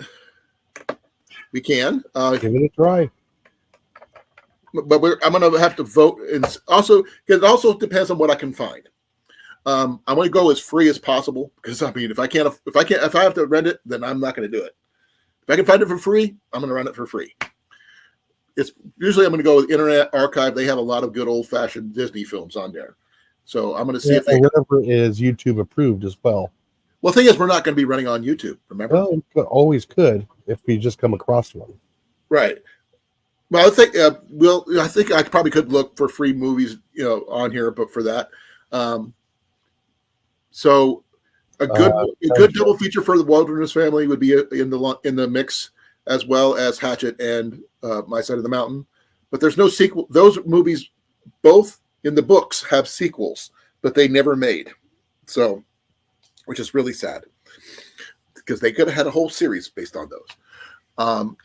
[SPEAKER 2] We can.
[SPEAKER 5] Give it a try.
[SPEAKER 2] but I'm going to have to vote, and also because it also depends on what I can find. I'm going to go as free as possible because I mean, if I have to rent it, then I'm not going to do it. If I can find it for free, I'm going to rent it for free. It's usually I'm going to go with Internet Archive. They have a lot of good old fashioned Disney films on there, so I'm going to see if they.
[SPEAKER 5] And whatever is YouTube approved as well.
[SPEAKER 2] Well, the thing is, we're not going to be running on YouTube. Remember?
[SPEAKER 5] Well, it always could if we just come across one.
[SPEAKER 2] Right. Well, I think I think I probably could look for free movies, on here, but for that, so a good double feature for the Wilderness Family would be in the mix, as well as Hatchet and My Side of the Mountain. But there's no sequel. Those movies, both in the books, have sequels, but they never made. So, which is really sad because they could have had a whole series based on those.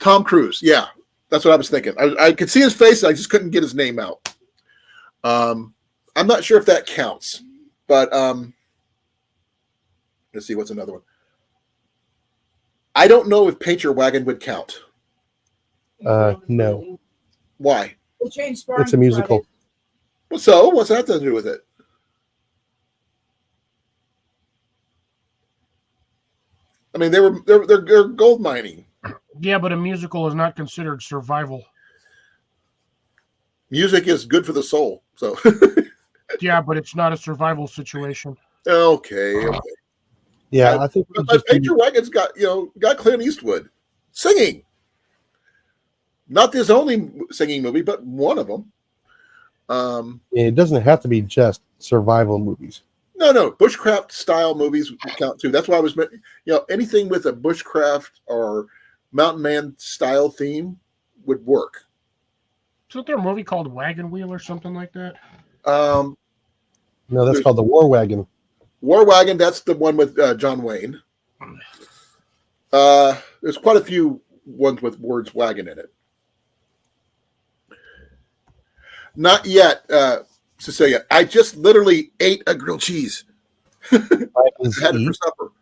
[SPEAKER 2] Tom Cruise, yeah. That's what I was thinking. I could see his face. I just couldn't get his name out. I'm not sure if that counts, but let's see. What's another one? I don't know if Paint Your Wagon would count.
[SPEAKER 5] No.
[SPEAKER 2] Why?
[SPEAKER 5] It's a musical.
[SPEAKER 2] So what's that to do with it? I mean, they're gold mining.
[SPEAKER 4] Yeah, but a musical is not considered survival.
[SPEAKER 2] Music is good for the soul. So
[SPEAKER 4] Yeah, but it's not a survival situation.
[SPEAKER 2] okay.
[SPEAKER 5] Yeah, I think
[SPEAKER 2] But Paint Your Wagon's got Clint Eastwood singing. Not his only singing movie, but one of them.
[SPEAKER 5] it doesn't have to be just survival movies.
[SPEAKER 2] No, bushcraft style movies count too. That's why I was, anything with a bushcraft or mountain man style theme would work.
[SPEAKER 4] Isn't there a movie called Wagon Wheel or something like that?
[SPEAKER 5] No, that's called the War Wagon.
[SPEAKER 2] War Wagon, that's the one with John Wayne. There's quite a few ones with words wagon in it. Not yet, Cecilia. I just literally ate a grilled cheese. I had it for supper.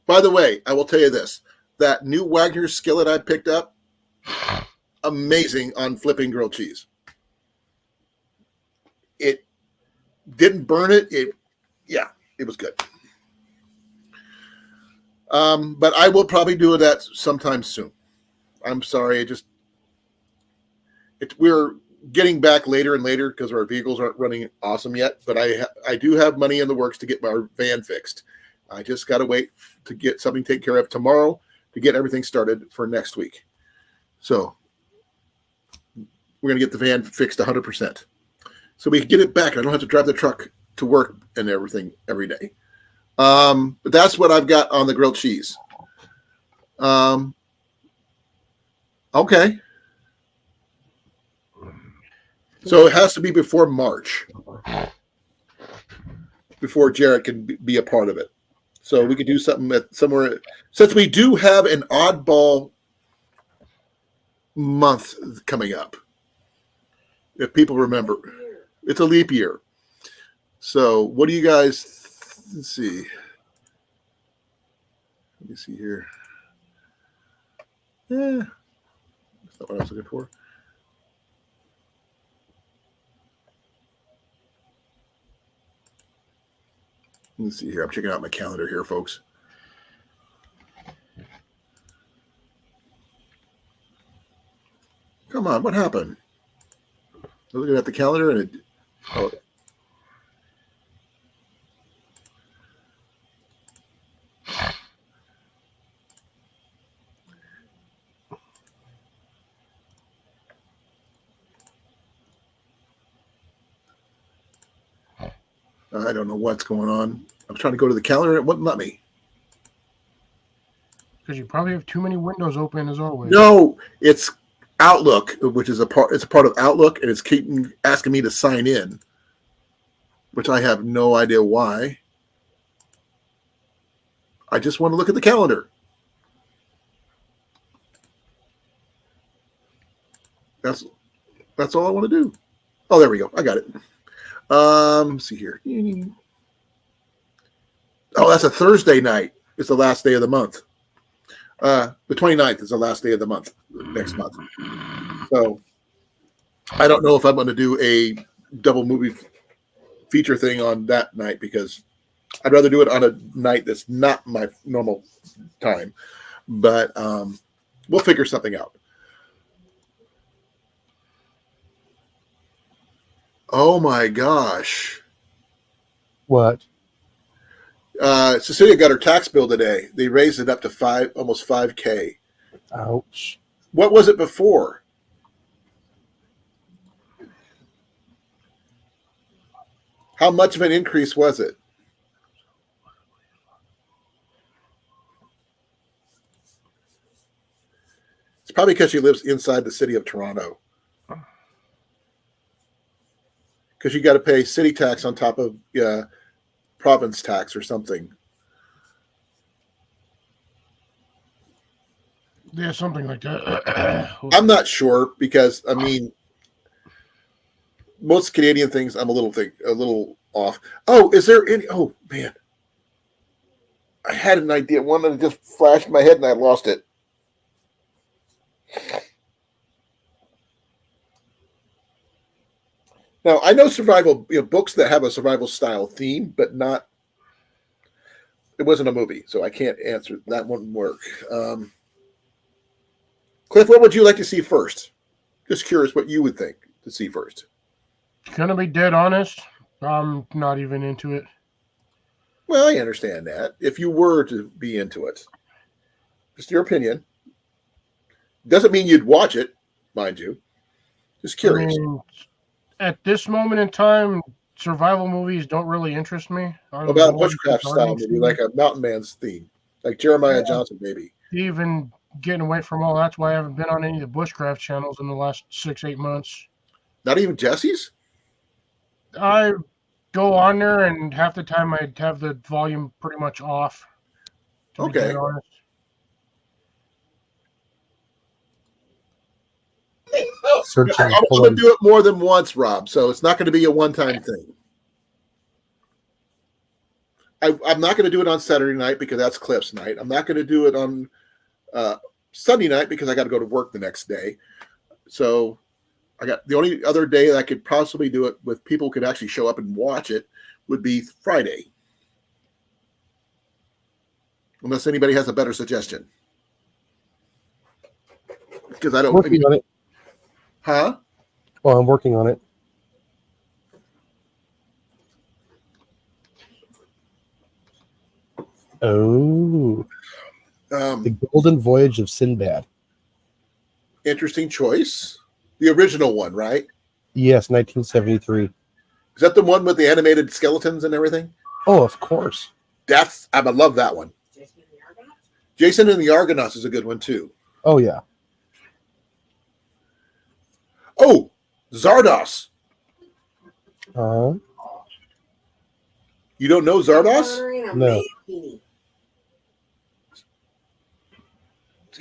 [SPEAKER 2] By the way, I will tell you this. That new Wagner skillet I picked up, amazing on flipping grilled cheese. It didn't burn it. It was good. But I will probably do that sometime soon. I'm sorry. We're getting back later and later because our vehicles aren't running awesome yet. But I do have money in the works to get my van fixed. I just got to wait to get something taken care of tomorrow to get everything started for next week. So we're going to get the van fixed 100%. So we can get it back. I don't have to drive the truck to work and everything every day. But that's what I've got on the grilled cheese. Okay. So it has to be before March, before Jared can be a part of it. So we could do something somewhere. Since we do have an oddball month coming up, if people remember, it's a leap year. So what do you guys, let's see. Let me see here. Yeah, that's not what I was looking for. Let me see here. I'm checking out my calendar here, folks. Come on, what happened? I'm looking at the calendar and I don't know what's going on. I was trying to go to the calendar and it wouldn't let me.
[SPEAKER 4] Because you probably have too many windows open as always.
[SPEAKER 2] No, it's Outlook, which is it's a part of Outlook, and it's keeping asking me to sign in, which I have no idea why. I just want to look at the calendar. That's all I want to do. Oh, there we go. I got it. Let's see here. Oh, that's a Thursday night. It's the last day of the month. The 29th is the last day of the month, next month. So I don't know if I'm going to do a double movie feature thing on that night because I'd rather do it on a night that's not my normal time. But we'll figure something out. Oh my gosh.
[SPEAKER 5] What?
[SPEAKER 2] Cecilia got her tax bill today. They raised it up to almost $5,000.
[SPEAKER 5] Ouch.
[SPEAKER 2] What was it before? How much of an increase was it? It's probably because she lives inside the city of Toronto. Because you got to pay city tax on top of province tax or something.
[SPEAKER 4] Yeah, something like that.
[SPEAKER 2] I'm not sure because I mean, most Canadian things I'm a little off. Oh, is there any? Oh man, I had an idea. One that just flashed in my head and I lost it. Now I know survival books that have a survival style theme, but not. It wasn't a movie, so I can't answer. That wouldn't work. Cliff, what would you like to see first? Just curious what you would think to see first.
[SPEAKER 4] Gonna be dead honest, I'm not even into it.
[SPEAKER 2] Well, I understand that. If you were to be into it, just your opinion. Doesn't mean you'd watch it, mind you. Just curious.
[SPEAKER 4] I mean, at this moment in time, survival movies don't really interest me.
[SPEAKER 2] What about a Bushcraft style movie, like a Mountain Man's theme, like Jeremiah Johnson, maybe.
[SPEAKER 4] Even getting away from all that's why I haven't been on any of the Bushcraft channels in the last 6-8 months.
[SPEAKER 2] Not even Jesse's?
[SPEAKER 4] I go on there and half the time I'd have the volume pretty much off. To be
[SPEAKER 2] Okay.
[SPEAKER 4] dead honest.
[SPEAKER 5] Searching.
[SPEAKER 2] I'm going to do it more than once, Rob, so it's not going to be a one-time thing. I'm not going to do it on Saturday night because that's Cliff's night. I'm not going to do it on Sunday night because I got to go to work the next day. So I got the only other day that I could possibly do it with people who could actually show up and watch it would be Friday. Unless anybody has a better suggestion. Because I don't
[SPEAKER 5] Working on it.
[SPEAKER 2] Huh?
[SPEAKER 5] Well, I'm working on it. Oh, The Golden Voyage of Sinbad.
[SPEAKER 2] Interesting choice. The original one, right?
[SPEAKER 5] Yes, 1973.
[SPEAKER 2] Is that the one with the animated skeletons and everything?
[SPEAKER 5] Oh, of course.
[SPEAKER 2] I love that one.
[SPEAKER 3] Jason and the Argonauts?
[SPEAKER 2] Jason and the Argonauts is a good one too.
[SPEAKER 5] Oh, yeah.
[SPEAKER 2] Oh, Zardos.
[SPEAKER 5] Uh-huh.
[SPEAKER 2] You don't know Zardos?
[SPEAKER 3] Connery and a
[SPEAKER 5] No.
[SPEAKER 3] Mankini.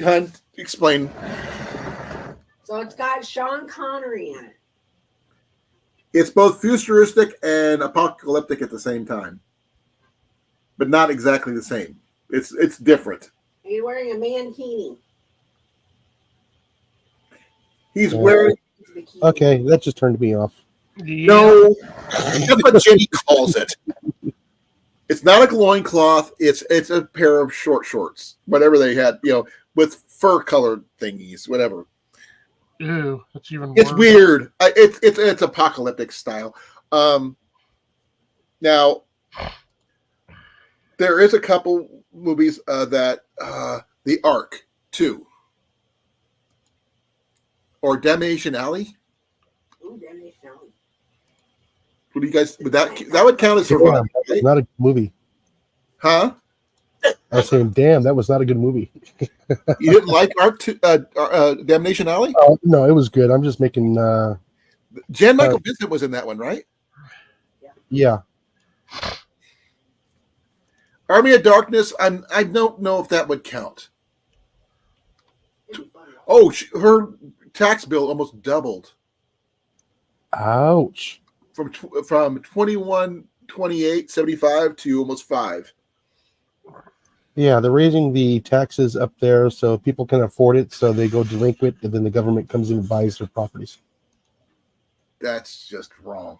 [SPEAKER 2] Hun, explain.
[SPEAKER 3] So it's got Sean Connery in it.
[SPEAKER 2] It's both futuristic and apocalyptic at the same time, but not exactly the same. It's different.
[SPEAKER 3] He's wearing a mankini.
[SPEAKER 2] He's
[SPEAKER 5] Yeah.
[SPEAKER 2] wearing
[SPEAKER 5] Okay, that just turned me off.
[SPEAKER 4] Yeah.
[SPEAKER 2] no. That's what Jenny calls it. It's not a loincloth. It's a pair of short shorts, whatever they had, with fur colored thingies, whatever.
[SPEAKER 4] Ew, that's even worse.
[SPEAKER 2] It's weird. It's apocalyptic style. Now, there is a couple movies that The Ark 2 or Damnation Alley.
[SPEAKER 3] Ooh, Damnation Alley.
[SPEAKER 2] What do you guys? That would count as
[SPEAKER 5] Damn,
[SPEAKER 2] survival,
[SPEAKER 5] that was
[SPEAKER 2] right?
[SPEAKER 5] not a good movie.
[SPEAKER 2] Huh?
[SPEAKER 5] I was saying, damn, that was not a good movie.
[SPEAKER 2] You didn't like Ark 2, Damnation Alley?
[SPEAKER 5] No, it was good. I'm just making,
[SPEAKER 2] Jan Michael Vincent was in that one, right?
[SPEAKER 5] yeah.
[SPEAKER 2] Army of Darkness. I don't know if that would count.
[SPEAKER 3] It'd be fun.
[SPEAKER 2] Oh, her tax bill almost doubled
[SPEAKER 5] Ouch.
[SPEAKER 2] from 21.28.75 to almost 5.
[SPEAKER 5] Yeah, they're raising the taxes up there so people can afford it, so they go delinquent, and then the government comes in and buys their properties.
[SPEAKER 2] That's just wrong.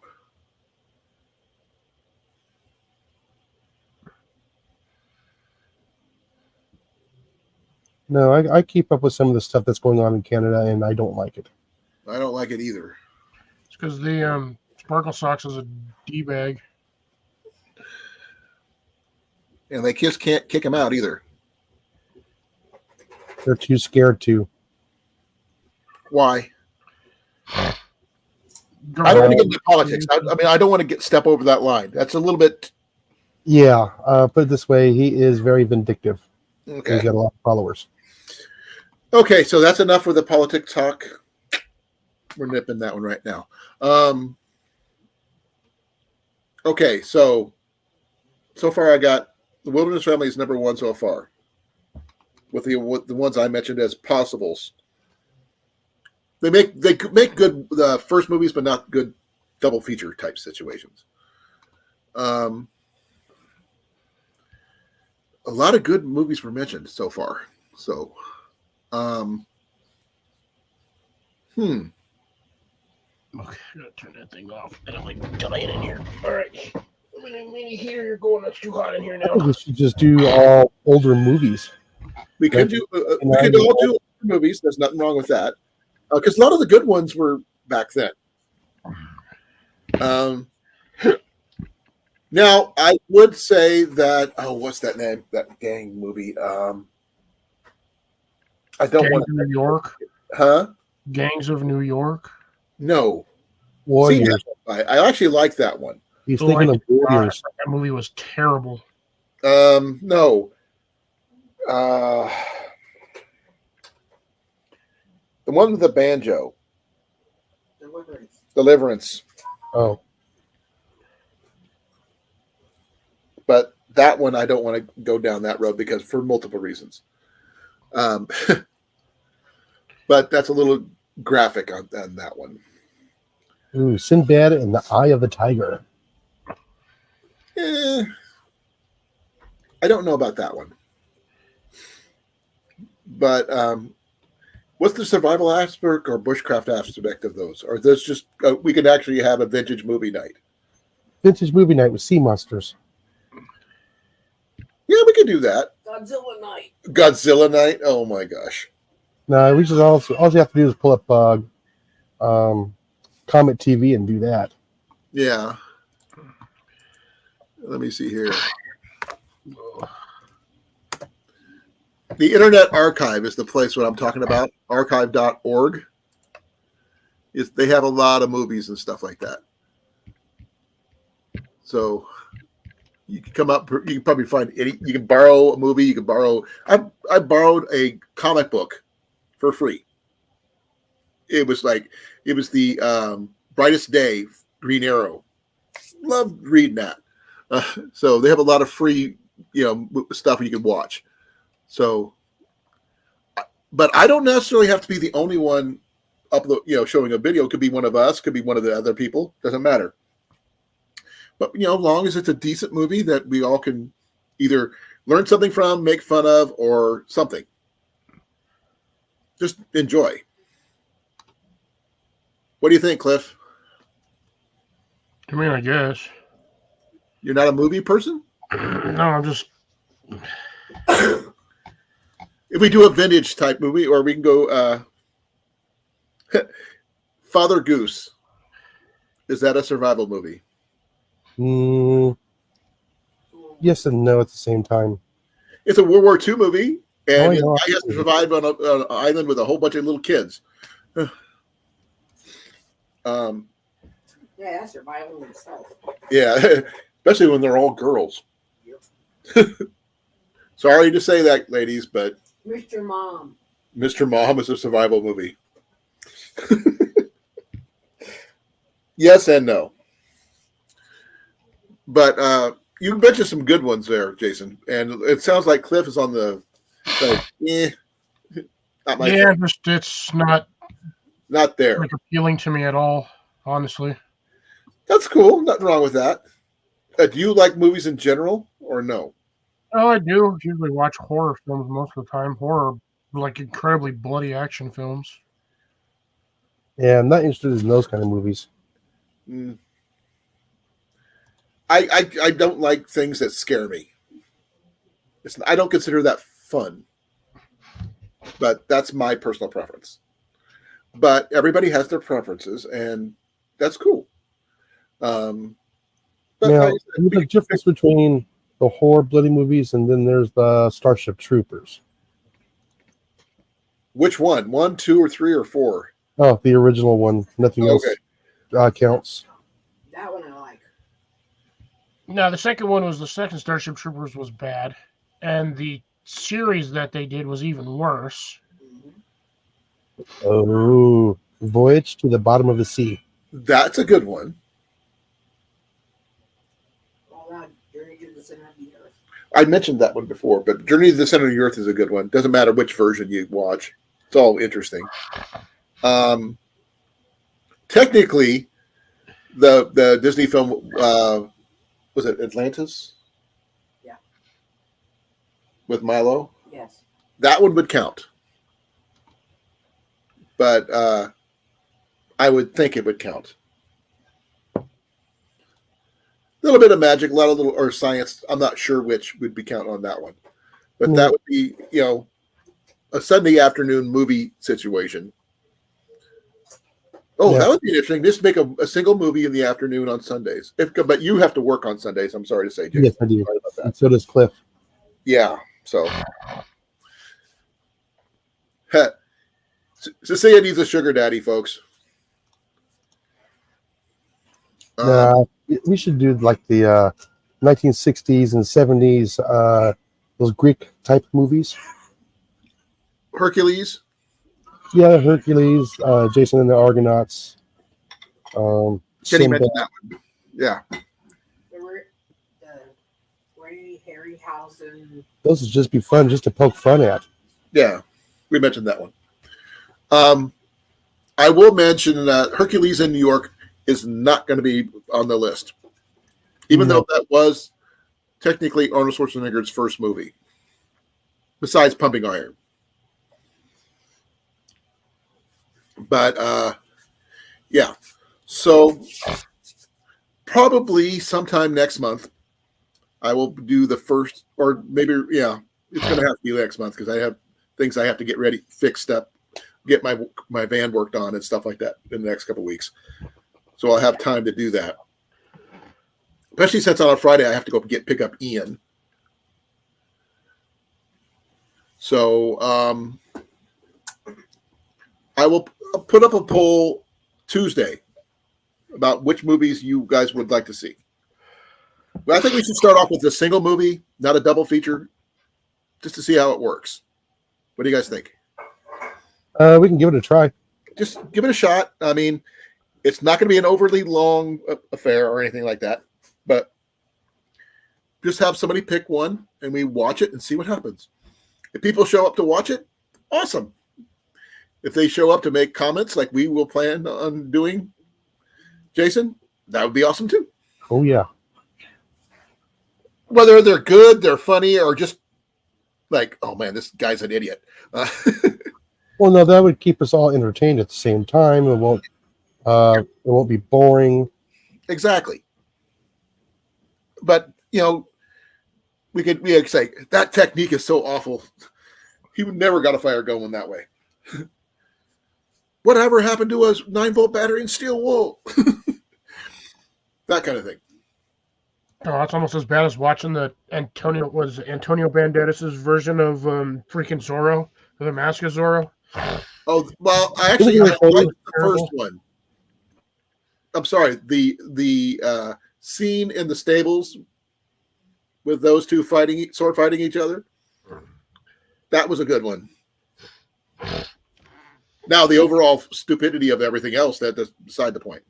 [SPEAKER 5] No, I keep up with some of the stuff that's going on in Canada, and I don't like it.
[SPEAKER 2] I don't like it either.
[SPEAKER 4] It's because the Sparkle Socks is a D-bag.
[SPEAKER 2] And they just can't kick him out either.
[SPEAKER 5] They're too scared to.
[SPEAKER 2] Why? I don't want to get into politics. I mean, I don't want to step over that line. That's a little bit.
[SPEAKER 5] Yeah, put it this way, he is very vindictive.
[SPEAKER 2] Okay.
[SPEAKER 5] He's got a lot of followers.
[SPEAKER 2] Okay, so that's enough for the politics talk. We're nipping that one right now. Okay, so far I got The Wilderness Family is number one so far, with the ones I mentioned as possibles. They make good first movies, but not good double feature type situations. A lot of good movies were mentioned so far. So,
[SPEAKER 4] Okay, I gotta turn that thing off. I don't like dying in here. All right. Mini heater, you're going. That's too hot in here
[SPEAKER 5] I think
[SPEAKER 4] now.
[SPEAKER 5] we should just do all older movies.
[SPEAKER 2] we could do we could all do movies. There's nothing wrong with that, because a lot of the good ones were back then. Now I would say that what's that name? That gang movie. I don't
[SPEAKER 4] Gangs
[SPEAKER 2] want
[SPEAKER 4] of New York.
[SPEAKER 2] huh?
[SPEAKER 4] Gangs of New York.
[SPEAKER 2] No.
[SPEAKER 5] Warriors.
[SPEAKER 2] See, I actually like that one.
[SPEAKER 5] He's
[SPEAKER 4] Oh,
[SPEAKER 5] thinking
[SPEAKER 4] I
[SPEAKER 5] of Warriors.
[SPEAKER 4] That movie was terrible.
[SPEAKER 2] No. The one with the banjo. Deliverance.
[SPEAKER 5] Oh,
[SPEAKER 2] But that one I don't want to go down that road because for multiple reasons. But that's a little graphic on that one.
[SPEAKER 5] ooh, Sinbad and the Eye of the Tiger.
[SPEAKER 2] I don't know about that one. But what's the survival aspect or bushcraft aspect of those? Or this just we could actually have a vintage movie night?
[SPEAKER 5] Vintage movie night with sea monsters.
[SPEAKER 2] Yeah, we could do that.
[SPEAKER 3] Godzilla night.
[SPEAKER 2] Godzilla night. Oh my gosh.
[SPEAKER 5] No, we just all you have to do is pull up Comet TV and do that.
[SPEAKER 2] Yeah. Let me see here. The Internet Archive is the place what I'm talking about. Archive.org. They have a lot of movies and stuff like that. So you can come up. You can probably find any. You can borrow a movie. You can borrow. I borrowed a comic book for free. It was the Brightest Day, Green Arrow. Loved reading that. So they have a lot of free, stuff you can watch. So, but I don't necessarily have to be the only one showing a video. It could be one of us, could be one of the other people. Doesn't matter. But as long as it's a decent movie that we all can either learn something from, make fun of, or something, just enjoy. What do you think, Cliff?
[SPEAKER 4] I mean, I guess.
[SPEAKER 2] You're not a movie person?
[SPEAKER 4] No, I'm just.
[SPEAKER 2] If we do a vintage type movie, or we can go Father Goose. Is that a survival movie?
[SPEAKER 5] Yes and no at the same time.
[SPEAKER 2] It's a World War II movie, and
[SPEAKER 5] I know.
[SPEAKER 2] I have to survive on an island with a whole bunch of little kids.
[SPEAKER 3] Yeah, that's survival itself.
[SPEAKER 2] Yeah, especially when they're all girls. Sorry to say that, ladies, but
[SPEAKER 3] Mr. Mom.
[SPEAKER 2] Mr. Mom is a survival movie. Yes and no. But you mentioned some good ones there, Jason. And it sounds like Cliff is on the not my
[SPEAKER 4] Yeah,
[SPEAKER 2] favorite.
[SPEAKER 4] it's not
[SPEAKER 2] Not there.
[SPEAKER 4] like appealing to me at all, honestly.
[SPEAKER 2] That's cool. Nothing wrong with that. Do you like movies in general or no?
[SPEAKER 4] Oh, I do usually watch horror films most of the time. Horror, like incredibly bloody action films.
[SPEAKER 5] Yeah, I'm not interested in those kind of movies.
[SPEAKER 2] Mm. I don't like things that scare me. I don't consider that fun, but that's my personal preference. But everybody has their preferences, and that's cool. But
[SPEAKER 5] Now,
[SPEAKER 2] like I said,
[SPEAKER 5] there's a difference between the horror bloody movies and then there's the Starship Troopers.
[SPEAKER 2] which one? 1, 2, or 3, or 4?
[SPEAKER 5] Oh, the original one. Nothing
[SPEAKER 2] Okay.
[SPEAKER 5] else counts.
[SPEAKER 3] That one I like.
[SPEAKER 4] No, the second one was the second Starship Troopers was bad, and the series that they did was even worse.
[SPEAKER 3] Mm-hmm.
[SPEAKER 5] Oh, Voyage to the Bottom of the Sea.
[SPEAKER 2] That's a good one.
[SPEAKER 3] All that Journey to the Center of the Earth.
[SPEAKER 2] I mentioned that one before, but Journey to the Center of the Earth is a good one. Doesn't matter which version you watch. It's all interesting. Technically, the Disney film, was it Atlantis?
[SPEAKER 3] Yeah.
[SPEAKER 2] With Milo?
[SPEAKER 3] Yes.
[SPEAKER 2] That one would count. But I would think it would count. A little bit of magic, a lot of little or science. I'm not sure which would be counted on that one. But that would be, a Sunday afternoon movie situation. Oh,
[SPEAKER 5] Yeah.
[SPEAKER 2] that would be interesting. Just make a single movie in the afternoon on Sundays. But you have to work on Sundays. I'm sorry to say, Jason.
[SPEAKER 5] Yes, I do.
[SPEAKER 2] Sorry about that.
[SPEAKER 5] And so does Cliff.
[SPEAKER 2] Yeah. So, Cecilia needs a sugar daddy, folks.
[SPEAKER 5] We should do like the 1960s and 70s, those Greek type movies.
[SPEAKER 2] Hercules.
[SPEAKER 5] Yeah, Hercules, Jason and the Argonauts.
[SPEAKER 2] Kenny
[SPEAKER 5] Sinbad.
[SPEAKER 2] mentioned that one. Yeah.
[SPEAKER 3] The Ray Harryhausen.
[SPEAKER 5] Those would just be fun, just to poke fun at.
[SPEAKER 2] Yeah. We mentioned that one. I will mention that Hercules in New York is not going to be on the list, even though that was technically Arnold Schwarzenegger's first movie, besides Pumping Iron. But yeah, so probably sometime next month, I will do the first, or maybe it's going to have to be next month because I have things I have to get ready, fixed up, get my van worked on and stuff like that in the next couple of weeks. So I'll have time to do that. Especially since on a Friday I have to go pick up Ian. So I will put up a poll Tuesday about which movies you guys would like to see. But I think we should start off with a single movie, not a double feature, just to see how it works. What do you guys think?
[SPEAKER 5] We can give it a try.
[SPEAKER 2] Just give it a shot. I mean, it's not going to be an overly long affair or anything like that, but just have somebody pick one and we watch it and see what happens. If people show up to watch it, awesome. If they show up to make comments like we will plan on doing, Jason, that would be awesome too.
[SPEAKER 5] Oh, yeah.
[SPEAKER 2] Whether they're good, they're funny, or just like, oh man, this guy's an idiot.
[SPEAKER 5] Well, no, that would keep us all entertained at the same time. It won't be boring.
[SPEAKER 2] Exactly. But, we could say that technique is so awful. He would never got a fire going that way. Whatever happened to a 9-volt battery in steel wool? That kind of thing.
[SPEAKER 4] Oh, that's almost as bad as watching the Antonio Banderas' version of freaking Zorro, The Mask of Zorro.
[SPEAKER 2] Oh, well, I actually liked the first one. I'm sorry, the scene in the stables with those two sword fighting each other. That was a good one. Now, the overall stupidity of everything else, that's beside the point.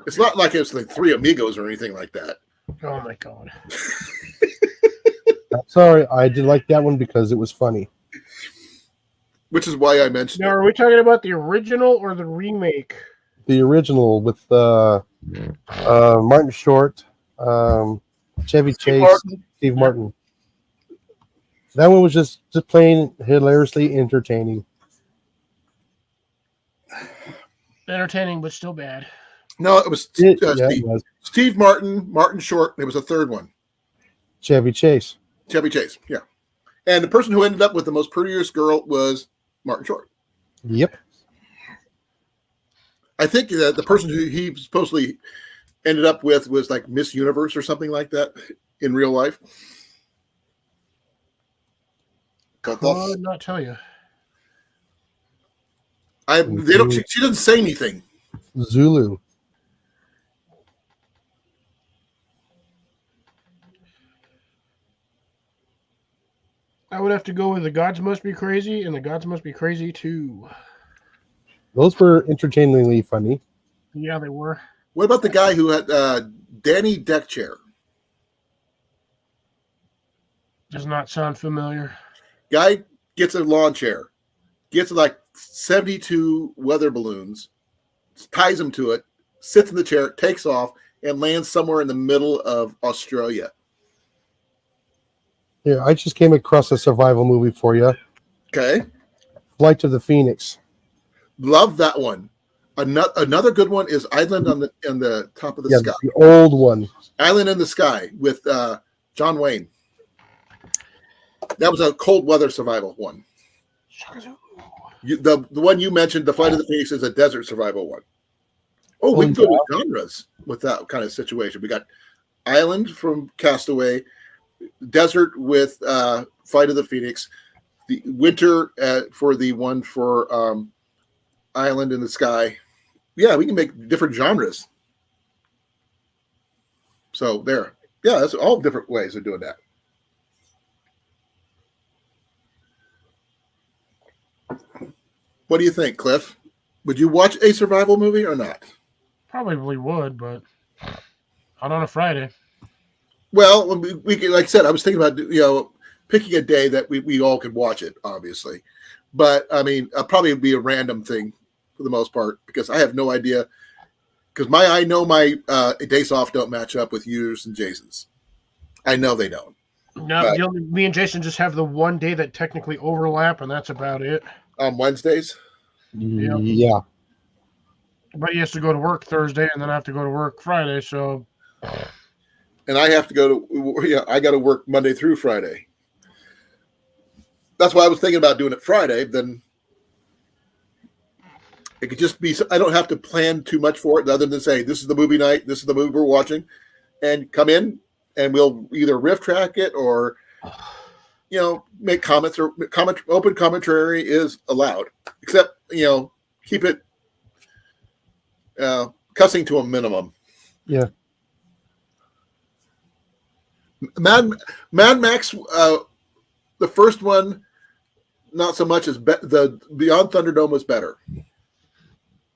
[SPEAKER 2] It's not like it's like Three Amigos or anything like that.
[SPEAKER 4] Oh my god.
[SPEAKER 5] Sorry, I did like that one because it was funny.
[SPEAKER 2] Which is why I mentioned
[SPEAKER 4] Now,
[SPEAKER 2] it.
[SPEAKER 4] are we talking about the original or the remake?
[SPEAKER 5] The original with Martin Short, Chevy Chase, Steve Martin. That one was just plain hilariously entertaining.
[SPEAKER 4] Entertaining, but still bad.
[SPEAKER 2] No, it was
[SPEAKER 5] It
[SPEAKER 2] Steve,
[SPEAKER 5] was
[SPEAKER 2] Steve Martin Short. It was a third one.
[SPEAKER 5] Chevy Chase.
[SPEAKER 2] Chevy Chase. Yeah. And the person who ended up with the most prettiest girl was Martin Short.
[SPEAKER 5] Yep.
[SPEAKER 2] I think that the person who he supposedly ended up with was like Miss Universe or something like that in real life. But that's,
[SPEAKER 4] Could not tell you.
[SPEAKER 2] they don't. She doesn't say anything.
[SPEAKER 5] Zulu.
[SPEAKER 4] I would have to go with The Gods Must Be Crazy and The Gods Must Be Crazy too.
[SPEAKER 5] Those were entertainingly funny.
[SPEAKER 4] Yeah, they were.
[SPEAKER 2] What about the guy who had Danny Deckchair?
[SPEAKER 4] Does not sound familiar.
[SPEAKER 2] Guy gets a lawn chair, gets like 72 weather balloons, ties them to it, sits in the chair, takes off, and lands somewhere in the middle of Australia.
[SPEAKER 5] Yeah, I just came across a survival movie for you.
[SPEAKER 2] Okay.
[SPEAKER 5] Flight to the Phoenix.
[SPEAKER 2] Love that one. Another good one is Island on the top of the sky.
[SPEAKER 5] The old one.
[SPEAKER 2] Island in the Sky with John Wayne. That was a cold weather survival one. The one you mentioned, the Flight of the Phoenix, is a desert survival one. Oh, we can go with genres with that kind of situation. We got Island from Castaway, desert with Flight of the Phoenix, the winter for the one for Island in the Sky. Yeah, we can make different genres. So there. Yeah, that's all different ways of doing that. What do you think, Cliff? Would you watch a survival movie or not?
[SPEAKER 4] Probably would, but not on a Friday.
[SPEAKER 2] Well, we could, like I said, I was thinking about picking a day that we all could watch it, obviously. But I mean, probably be a random thing for the most part because I have no idea. Because I know my days off don't match up with yours and Jason's. I know they don't.
[SPEAKER 4] No, me and Jason just have the one day that technically overlap, and that's about it.
[SPEAKER 2] On Wednesdays?
[SPEAKER 4] Yep.
[SPEAKER 5] Yeah.
[SPEAKER 4] But he has to go to work Thursday, and then I have to go to work Friday, so.
[SPEAKER 2] And I have to go to, I got to work Monday through Friday. That's why I was thinking about doing it Friday. Then it could just be, I don't have to plan too much for it other than say, this is the movie night, this is the movie we're watching, and come in and we'll either riff track it or, make comments or open commentary is allowed, except, keep it cussing to a minimum.
[SPEAKER 5] Yeah.
[SPEAKER 2] Mad Max, the first one, not so much as the Beyond Thunderdome was better,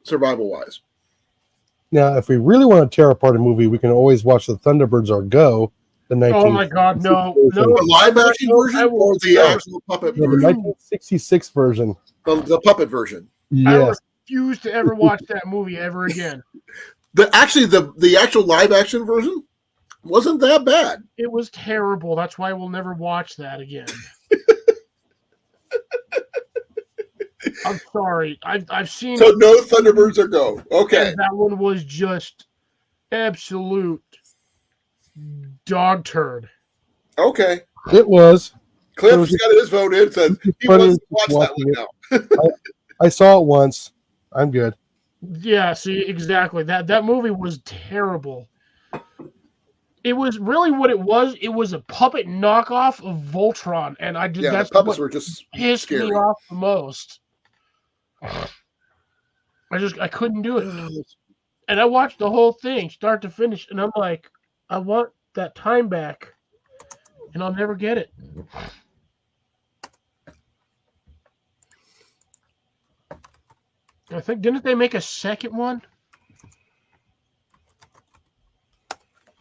[SPEAKER 2] survival wise.
[SPEAKER 5] Now, if we really want to tear apart a movie, we can always watch the Thunderbirds or Go. The 19
[SPEAKER 4] Oh my God, no.
[SPEAKER 2] The live action version or the actual puppet
[SPEAKER 5] the
[SPEAKER 2] version?
[SPEAKER 5] 1966 version.
[SPEAKER 2] The puppet version.
[SPEAKER 4] I
[SPEAKER 5] Yes.
[SPEAKER 4] refuse to ever watch that movie ever again.
[SPEAKER 2] The actual live action version wasn't that bad.
[SPEAKER 4] It was terrible. That's why we'll never watch that again. I'm sorry. I've seen.
[SPEAKER 2] So no Thunderbirds or Go. Okay.
[SPEAKER 4] And that one was just absolute dog turd.
[SPEAKER 2] Okay.
[SPEAKER 5] It was.
[SPEAKER 2] Cliff's got his vote in. Says he wants to watch that one now.
[SPEAKER 5] I saw it once. I'm good.
[SPEAKER 4] Yeah, see, exactly. That movie was terrible. It was really what it was. It was a puppet knockoff of Voltron, and that's
[SPEAKER 2] the puppets
[SPEAKER 4] what
[SPEAKER 2] were just
[SPEAKER 4] pissed
[SPEAKER 2] scary.
[SPEAKER 4] me off the most. I couldn't do it. And I watched the whole thing, start to finish, and I'm like, I want that time back, and I'll never get it. I think, didn't they make a second one?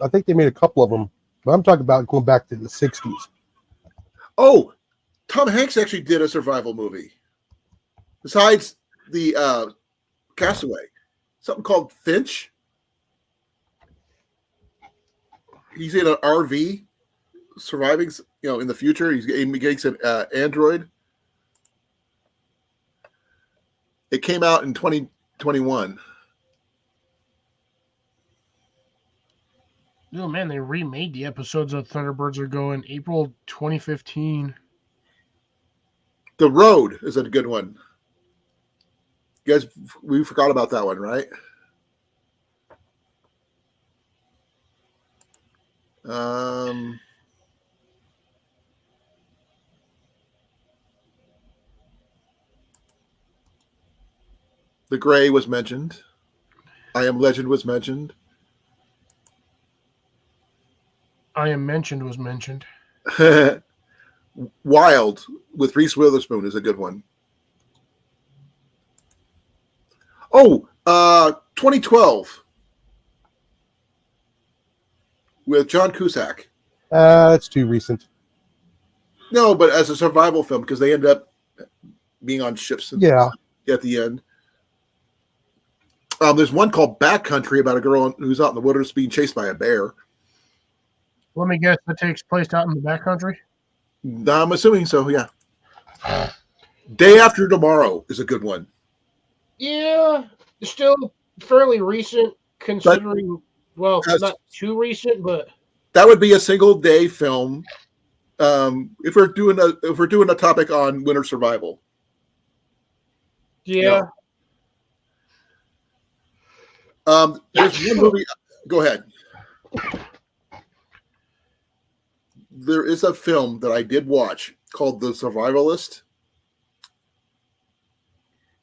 [SPEAKER 5] I think they made a couple of them, but I'm talking about going back to the 60s.
[SPEAKER 2] Oh, Tom Hanks actually did a survival movie. Besides the Castaway, something called Finch. He's in an RV, surviving. In the future, he's getting an android. It came out in 2010 2021.
[SPEAKER 4] Oh man, they remade the episodes of Thunderbirds Are Going April 2015.
[SPEAKER 2] The Road is a good one. You guys, we forgot about that one, right? The Gray was mentioned. I Am Legend was mentioned.
[SPEAKER 4] I Am Mentioned was mentioned.
[SPEAKER 2] Wild with Reese Witherspoon is a good one. Oh, 2012 with John Cusack.
[SPEAKER 5] It's too recent.
[SPEAKER 2] No, but as a survival film because they end up being on ships.
[SPEAKER 5] Yeah.
[SPEAKER 2] At the end. There's one called Backcountry about a girl who's out in the wilderness being chased by a bear.
[SPEAKER 4] Let me guess, that takes place out in the backcountry?
[SPEAKER 2] I'm assuming so, yeah. Day After Tomorrow is a good one.
[SPEAKER 4] Yeah, still fairly recent considering, not too recent, but
[SPEAKER 2] that would be a single day film. If we're doing a topic on winter survival.
[SPEAKER 4] yeah.
[SPEAKER 2] There's one movie. Go ahead. There is a film that I did watch called The Survivalist.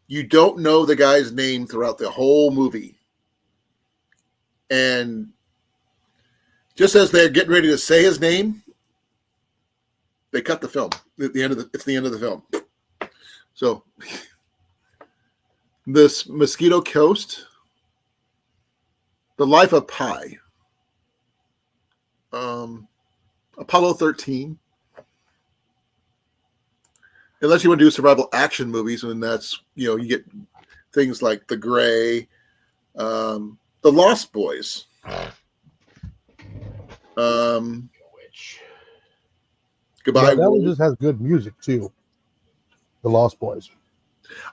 [SPEAKER 2] You don't know the guy's name throughout the whole movie. And just as they're getting ready to say his name, they cut the film. It's the end of the film. So this Mosquito Coast, The Life of Pi, Apollo 13. Unless you want to do survival action movies, and that's, you get things like The Gray, The Lost Boys. Goodbye.
[SPEAKER 5] Yeah, that one just has good music too. The Lost Boys.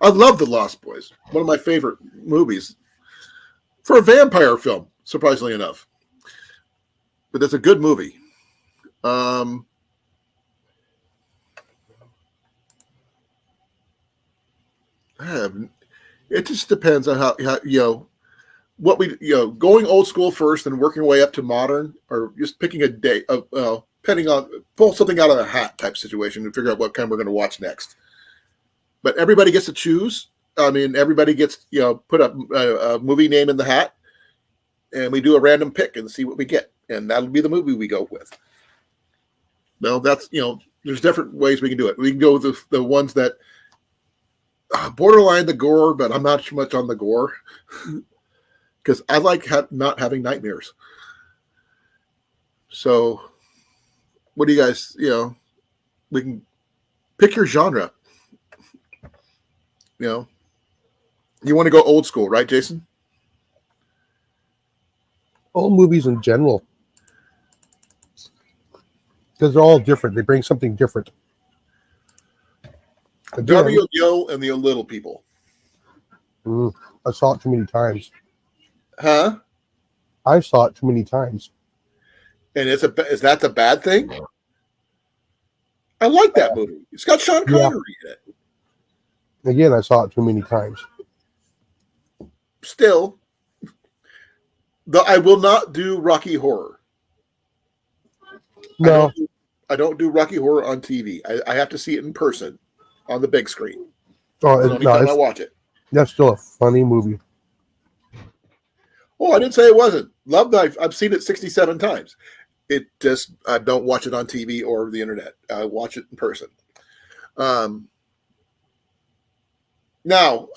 [SPEAKER 2] I love The Lost Boys. One of my favorite movies for a vampire film, surprisingly enough. But it's a good movie. It just depends on how what we going old school first and working our way up to modern, or just picking a day depending on pull something out of a hat type situation and figure out what kind we're going to watch next. But everybody gets to choose. I mean, everybody gets put a movie name in the hat, and we do a random pick and see what we get, and that'll be the movie we go with. Well, that's there's different ways we can do it. We can go with the ones that borderline the gore, but I'm not too much on the gore because I like not having nightmares. So, what do you guys? We can pick your genre. You want to go old school, right, Jason?
[SPEAKER 5] All movies in general, because they're all different. They bring something different.
[SPEAKER 2] Darby O'Gill and the Little People.
[SPEAKER 5] I saw it too many times.
[SPEAKER 2] Huh?
[SPEAKER 5] I saw it too many times.
[SPEAKER 2] And is that the bad thing? I like that movie. It's got Sean Connery in it.
[SPEAKER 5] Again, I saw it too many times.
[SPEAKER 2] Still, I will not do Rocky Horror.
[SPEAKER 5] No.
[SPEAKER 2] I don't do Rocky Horror on TV. I have to see it in person on the big screen.
[SPEAKER 5] Oh,
[SPEAKER 2] I watch it.
[SPEAKER 5] That's still a funny movie.
[SPEAKER 2] Oh, I didn't say it wasn't. Love Knife. I've seen it 67 times. It just I don't watch it on TV or the internet. I watch it in person. Now,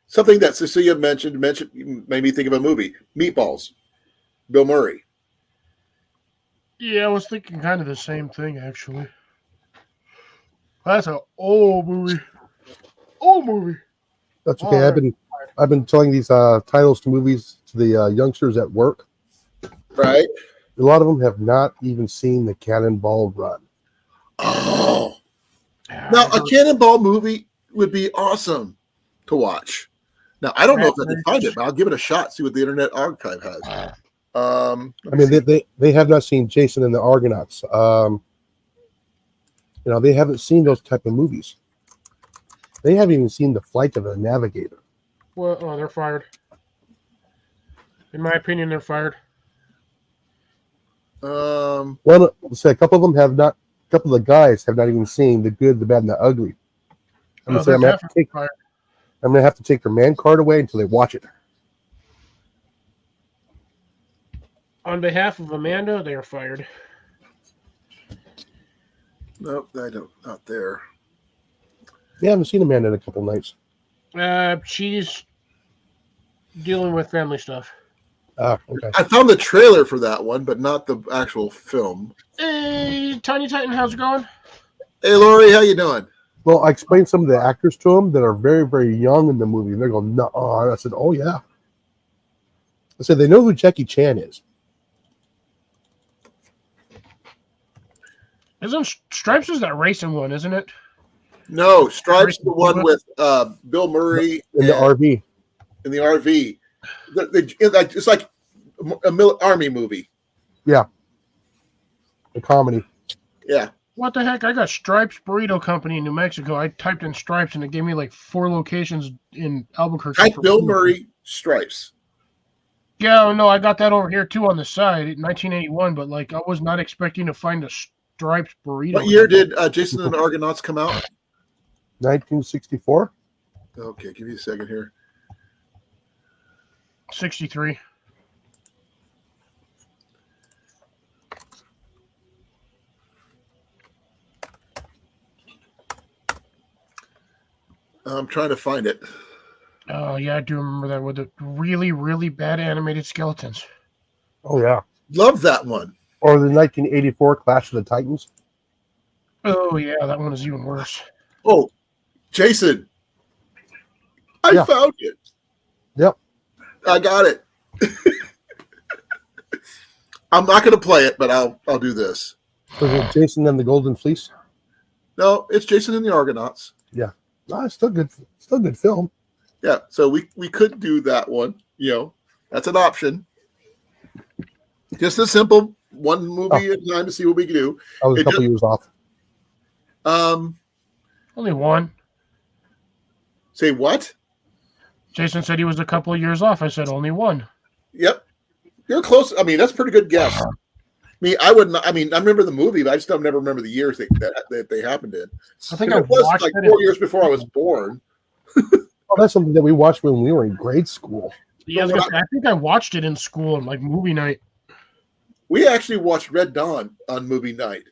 [SPEAKER 2] something that Cecilia mentioned made me think of a movie, Meatballs, Bill Murray.
[SPEAKER 4] Yeah, I was thinking kind of the same thing, actually. That's an old movie. Old movie.
[SPEAKER 5] That's okay. I've been telling these titles to movies to the youngsters at work.
[SPEAKER 2] Right.
[SPEAKER 5] A lot of them have not even seen the Cannonball Run.
[SPEAKER 2] Oh. Now, a Cannonball movie would be awesome. to watch. Now, I don't know if I can find it, but I'll give it a shot, see what the Internet Archive has.
[SPEAKER 5] I mean, they have not seen Jason and the Argonauts. They haven't seen those type of movies. They haven't even seen The Flight of the Navigator.
[SPEAKER 4] Well, oh, they're fired. In my opinion, they're fired.
[SPEAKER 5] Well, let's say a couple of them have not. A couple of the guys have not even seen The Good, the Bad, and the Ugly. I'm gonna say I'm gonna have to take their man card away until they watch it.
[SPEAKER 4] On behalf of Amanda, they are fired.
[SPEAKER 2] Nope, I don't. Not there.
[SPEAKER 5] We haven't seen Amanda in a couple nights.
[SPEAKER 4] She's dealing with family stuff.
[SPEAKER 5] Okay.
[SPEAKER 2] I found the trailer for that one, but not the actual film.
[SPEAKER 4] Hey, Tiny Titan, how's it going?
[SPEAKER 2] Hey, Lori, how you doing?
[SPEAKER 5] Well, I explained some of the actors to them that are very, very young in the movie. And they're going, no. I said, oh, yeah. I said, they know who Jackie Chan is.
[SPEAKER 4] Isn't Stripes is that racing one, isn't it?
[SPEAKER 2] No, Stripes the one with Bill Murray
[SPEAKER 5] In the RV.
[SPEAKER 2] In the RV. It's like a army movie.
[SPEAKER 5] Yeah. The comedy.
[SPEAKER 2] Yeah.
[SPEAKER 4] What the heck? I got Stripes Burrito Company in New Mexico. I typed in Stripes and it gave me like 4 locations in Albuquerque.
[SPEAKER 2] Type Bill Murray Stripes.
[SPEAKER 4] Yeah, no, I got that over here too on the side in 1981, but like I was not expecting to find a Stripes Burrito.
[SPEAKER 2] What year did Jason and the Argonauts come out?
[SPEAKER 5] 1964.
[SPEAKER 2] Okay, give me a second here.
[SPEAKER 4] 63.
[SPEAKER 2] I'm trying to find it.
[SPEAKER 4] Oh, yeah, I do remember that with the really, really bad animated skeletons.
[SPEAKER 5] Oh, yeah.
[SPEAKER 2] Love that one.
[SPEAKER 5] Or the 1984 Clash of the Titans.
[SPEAKER 4] Oh, yeah, that one is even worse.
[SPEAKER 2] Oh, Jason. I found it.
[SPEAKER 5] Yep.
[SPEAKER 2] I got it. I'm not going to play it, but I'll do this.
[SPEAKER 5] Was it Jason and the Golden Fleece?
[SPEAKER 2] No, it's Jason and the Argonauts.
[SPEAKER 5] Yeah. No, it's still good. Still good film.
[SPEAKER 2] Yeah, so we could do that one. That's an option. Just a simple one movie at a time to see what we can do.
[SPEAKER 5] I was a couple years off.
[SPEAKER 4] Only one.
[SPEAKER 2] Say what?
[SPEAKER 4] Jason said he was a couple of years off. I said only one.
[SPEAKER 2] Yep. You're close. I mean, that's a pretty good guess. I remember the movie, but I just don't never remember the years that they happened in.
[SPEAKER 4] I think
[SPEAKER 2] it was like 4 years before I was born.
[SPEAKER 5] Oh, that's something that we watched when we were in grade school.
[SPEAKER 4] Yeah, I think I watched it in school on like movie night.
[SPEAKER 2] We actually watched Red Dawn on movie night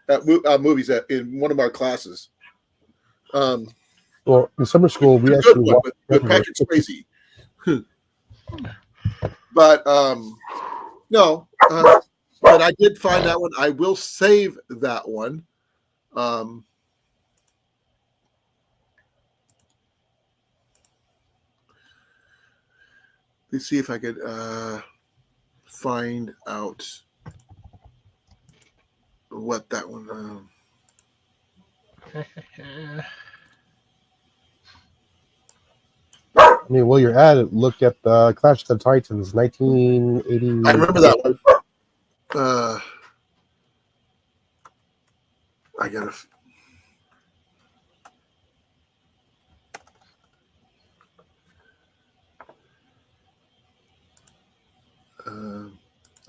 [SPEAKER 2] at movies in one of our classes.
[SPEAKER 5] Well, in summer school, we actually watched
[SPEAKER 2] with Patrick Swayze. But no, but I did find that one. I will save that one. Let's see if I could find out what that one.
[SPEAKER 5] I mean, while you're at it, look at Clash of the Titans, 1980.
[SPEAKER 2] I remember that one. I gotta.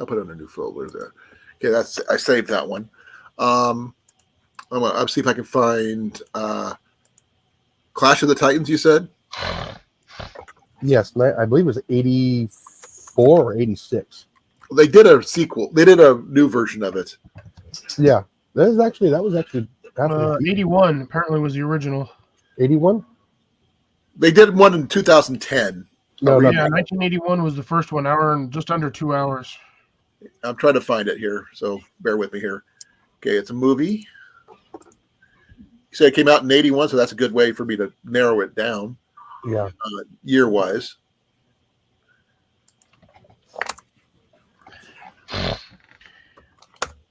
[SPEAKER 2] I'll put it on a new folder there. Okay, I saved that one. I'll see if I can find Clash of the Titans. You said.
[SPEAKER 5] Yes, I believe it was 84 or 86.
[SPEAKER 2] They did a sequel. They did a new version of it.
[SPEAKER 5] Yeah, that was actually
[SPEAKER 4] 81 apparently was the original.
[SPEAKER 5] 81.
[SPEAKER 2] They did one in 2010.
[SPEAKER 5] No,
[SPEAKER 4] yeah, 1981 was the first 1 hour and just under 2 hours.
[SPEAKER 2] I'm trying to find it here, so bear with me here. Okay, it's a movie. You said it came out in 81, so that's a good way for me to narrow it down.
[SPEAKER 5] Yeah,
[SPEAKER 2] year-wise.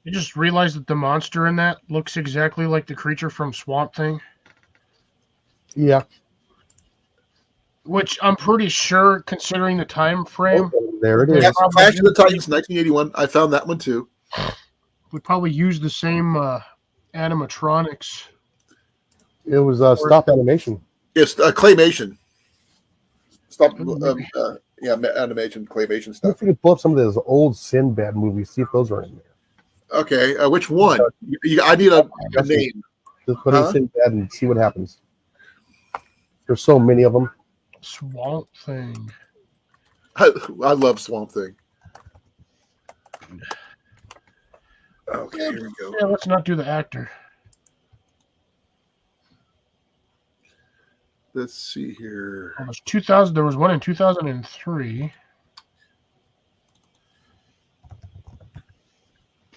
[SPEAKER 4] You just realized that the monster in that looks exactly like the creature from Swamp Thing.
[SPEAKER 5] Yeah.
[SPEAKER 4] which I'm pretty sure, considering the time frame,
[SPEAKER 5] There it
[SPEAKER 2] Yeah,
[SPEAKER 5] is.
[SPEAKER 2] Clash of the Titans, 1981. I found that one too.
[SPEAKER 4] we probably use the same animatronics.
[SPEAKER 5] It was stop animation.
[SPEAKER 2] It's claymation. Stop.
[SPEAKER 4] Maybe.
[SPEAKER 2] Animation, claymation
[SPEAKER 5] See
[SPEAKER 2] stuff.
[SPEAKER 5] if we can pull up some of those old Sinbad movies. See if those are in there.
[SPEAKER 2] Okay, which one? I need a name.
[SPEAKER 5] Just put in Sinbad and see what happens. There's so many of them.
[SPEAKER 4] Swamp Thing.
[SPEAKER 2] I love Swamp Thing. Okay, here we go.
[SPEAKER 4] Yeah, let's not do the actor.
[SPEAKER 2] Let's see here.
[SPEAKER 4] It was 2000. There was one in 2003.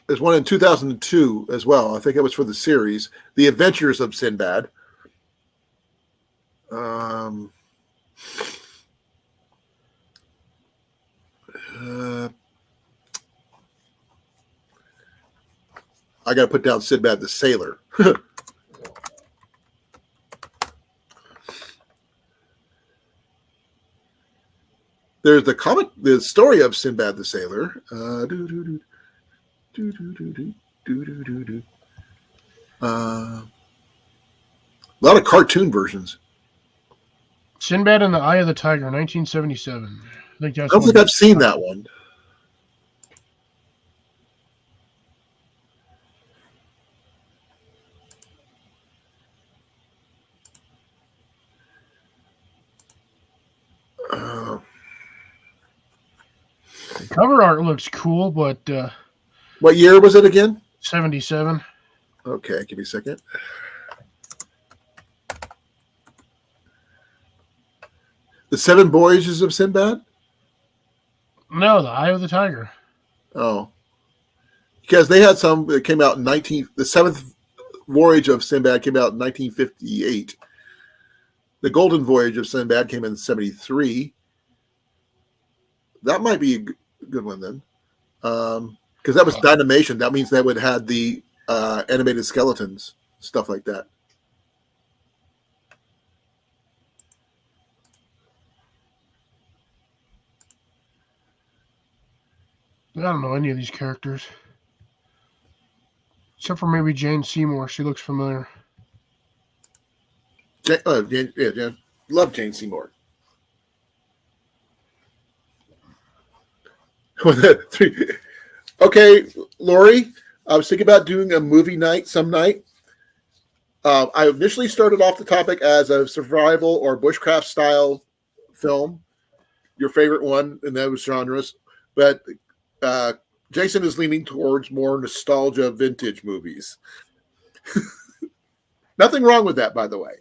[SPEAKER 2] There's one in 2002 as well. I think it was for the series, The Adventures of Sinbad. I got to put down Sinbad the Sailor. There's the story of Sinbad the Sailor. A lot of cartoon versions.
[SPEAKER 4] Sinbad and the Eye of the Tiger, 1977. I
[SPEAKER 2] don't think I've seen that one.
[SPEAKER 4] The cover art looks cool, but
[SPEAKER 2] what year was it again?
[SPEAKER 4] 77.
[SPEAKER 2] Okay, give me a second. The Seven Voyages of Sinbad?
[SPEAKER 4] No, the Eye of the Tiger.
[SPEAKER 2] Oh, because they had some that came out in the Seventh Voyage of Sinbad came out in 1958. The Golden Voyage of Sinbad came in 73. That might be a good one then, because that was Dynamation. That means they would have had the animated skeletons, stuff like that.
[SPEAKER 4] I don't know any of these characters. Except for maybe Jane Seymour. She looks familiar.
[SPEAKER 2] Jane, love Jane Seymour. Okay, Lori, I was thinking about doing a movie night some night. I initially started off the topic as a survival or bushcraft style film, your favorite one in those genres, but Jason is leaning towards more nostalgia vintage movies. Nothing wrong with that, by the way.